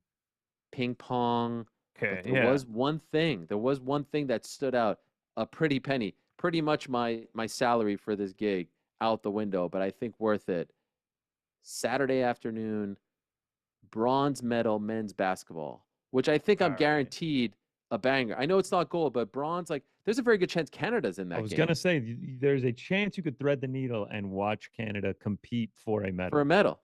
Ping pong. Okay, There was one thing. There was one thing that stood out, a pretty penny. Pretty much my salary for this gig out the window, but I think worth it. Saturday afternoon, bronze medal men's basketball, which I think I'm Alright. guaranteed a banger. I know it's not gold, but bronze, like there's a very good chance Canada's in that I was game gonna say there's a chance you could thread the needle and watch Canada compete for a medal. for a medal.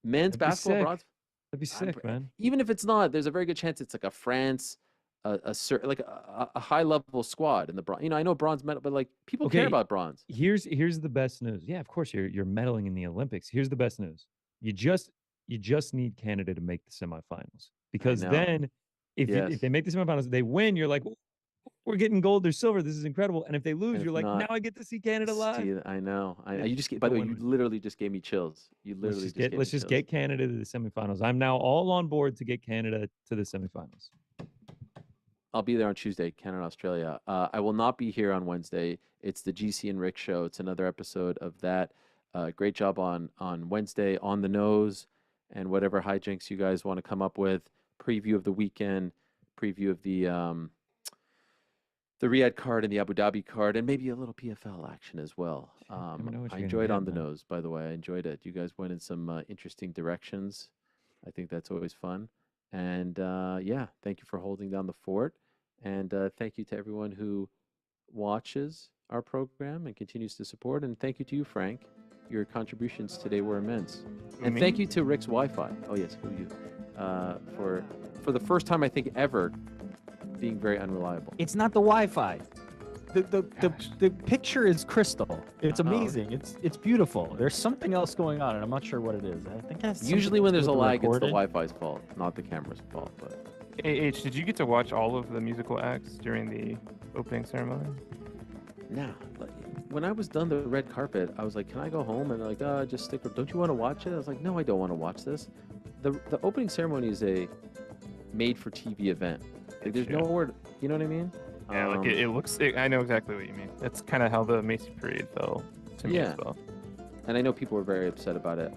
Men's That'd be basketball sick. bronze. That'd be sick, man. Even if it's not, there's a very good chance it's like a France, a high level squad in the bronze. I know bronze medal, but like people care Okay, about bronze. Here's the best news. Yeah, of course you're medaling in the Olympics. Here's the best news. You just need Canada to make the semifinals, because know. then if Yes. they make the semifinals, they win. You're like, we're getting gold or silver. This is incredible. And if they lose, And you're if like, not, now I get to see Canada live. See, I know. Yeah, You just by the way, one you week. literally just gave me chills. You literally Let's gave me just chills. get Canada to the semifinals. I'm now all on board to get Canada to the semifinals. I'll be there on Tuesday, Canada, Australia. I will not be here on Wednesday. It's the GC and Rick show. It's another episode of that. Great job on Wednesday, on the nose, and whatever hijinks you guys want to come up with. Preview of the weekend, preview of the Riyadh card and the Abu Dhabi card, and maybe a little PFL action as well. Never know what I you're gonna enjoyed get, on the man. nose, by the way. I enjoyed it. You guys went in some interesting directions. I think that's always fun. And yeah, thank you for holding down the fort. And thank you to everyone who watches our program and continues to support. And thank you to you, Frank. Your contributions today were immense. And Me? thank you to Rick's Wi-Fi. Oh yes, who you? For the first time I think ever, being very unreliable. It's not the Wi-Fi. The picture is crystal. It's Oh. amazing. It's beautiful. There's something else going on, and I'm not sure what it is. I think it has something Usually to when do there's a with lag, it's the recording. Wi-Fi's fault, not the camera's fault. But H, did you get to watch all of the musical acts during the opening ceremony? now, like, when I was done the red carpet, I was like, "Can I go home?" And they're like, "Just stick. Don't you want to watch it?" I was like, "No, I don't want to watch this." The opening ceremony is a made-for-TV event. Like, there's Gotcha. nowhere. You know what I mean? Yeah, like it looks. I know exactly what you mean. That's kind of how the Macy parade felt to me Yeah. as well. And I know people were very upset about it.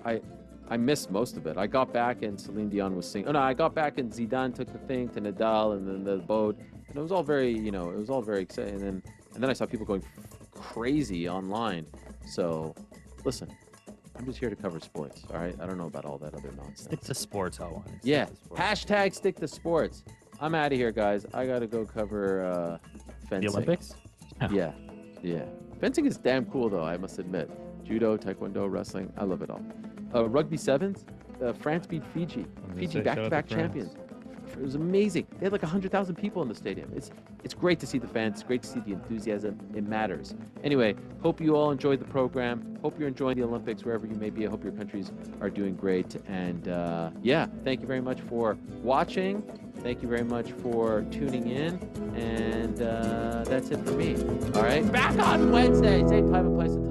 I missed most of it. I got back and Celine Dion was singing. Oh no, I got back and Zidane took the thing to Nadal and then the boat. And it was all very, it was all very exciting. And then I saw people going crazy online. So, listen, I'm just here to cover sports. All right, I don't know about all that other nonsense. Stick to sports, Helwani. Stick Yeah. to sports. Hashtag stick to sports. I'm out of here, guys. I gotta go cover fencing. The Olympics. Yeah. Fencing is damn cool, though, I must admit. Judo, taekwondo, wrestling, I love it all. Rugby sevens, France beat Fiji. Fiji back-to-back champions. It was amazing. They had like 100,000 people in the stadium. It's great to see the fans. It's great to see the enthusiasm. It matters. Anyway, hope you all enjoyed the program. Hope you're enjoying the Olympics wherever you may be. I hope your countries are doing great. And yeah, thank you very much for watching. Thank you very much for tuning in. And that's it for me. All right, back on Wednesday, same time and place. Until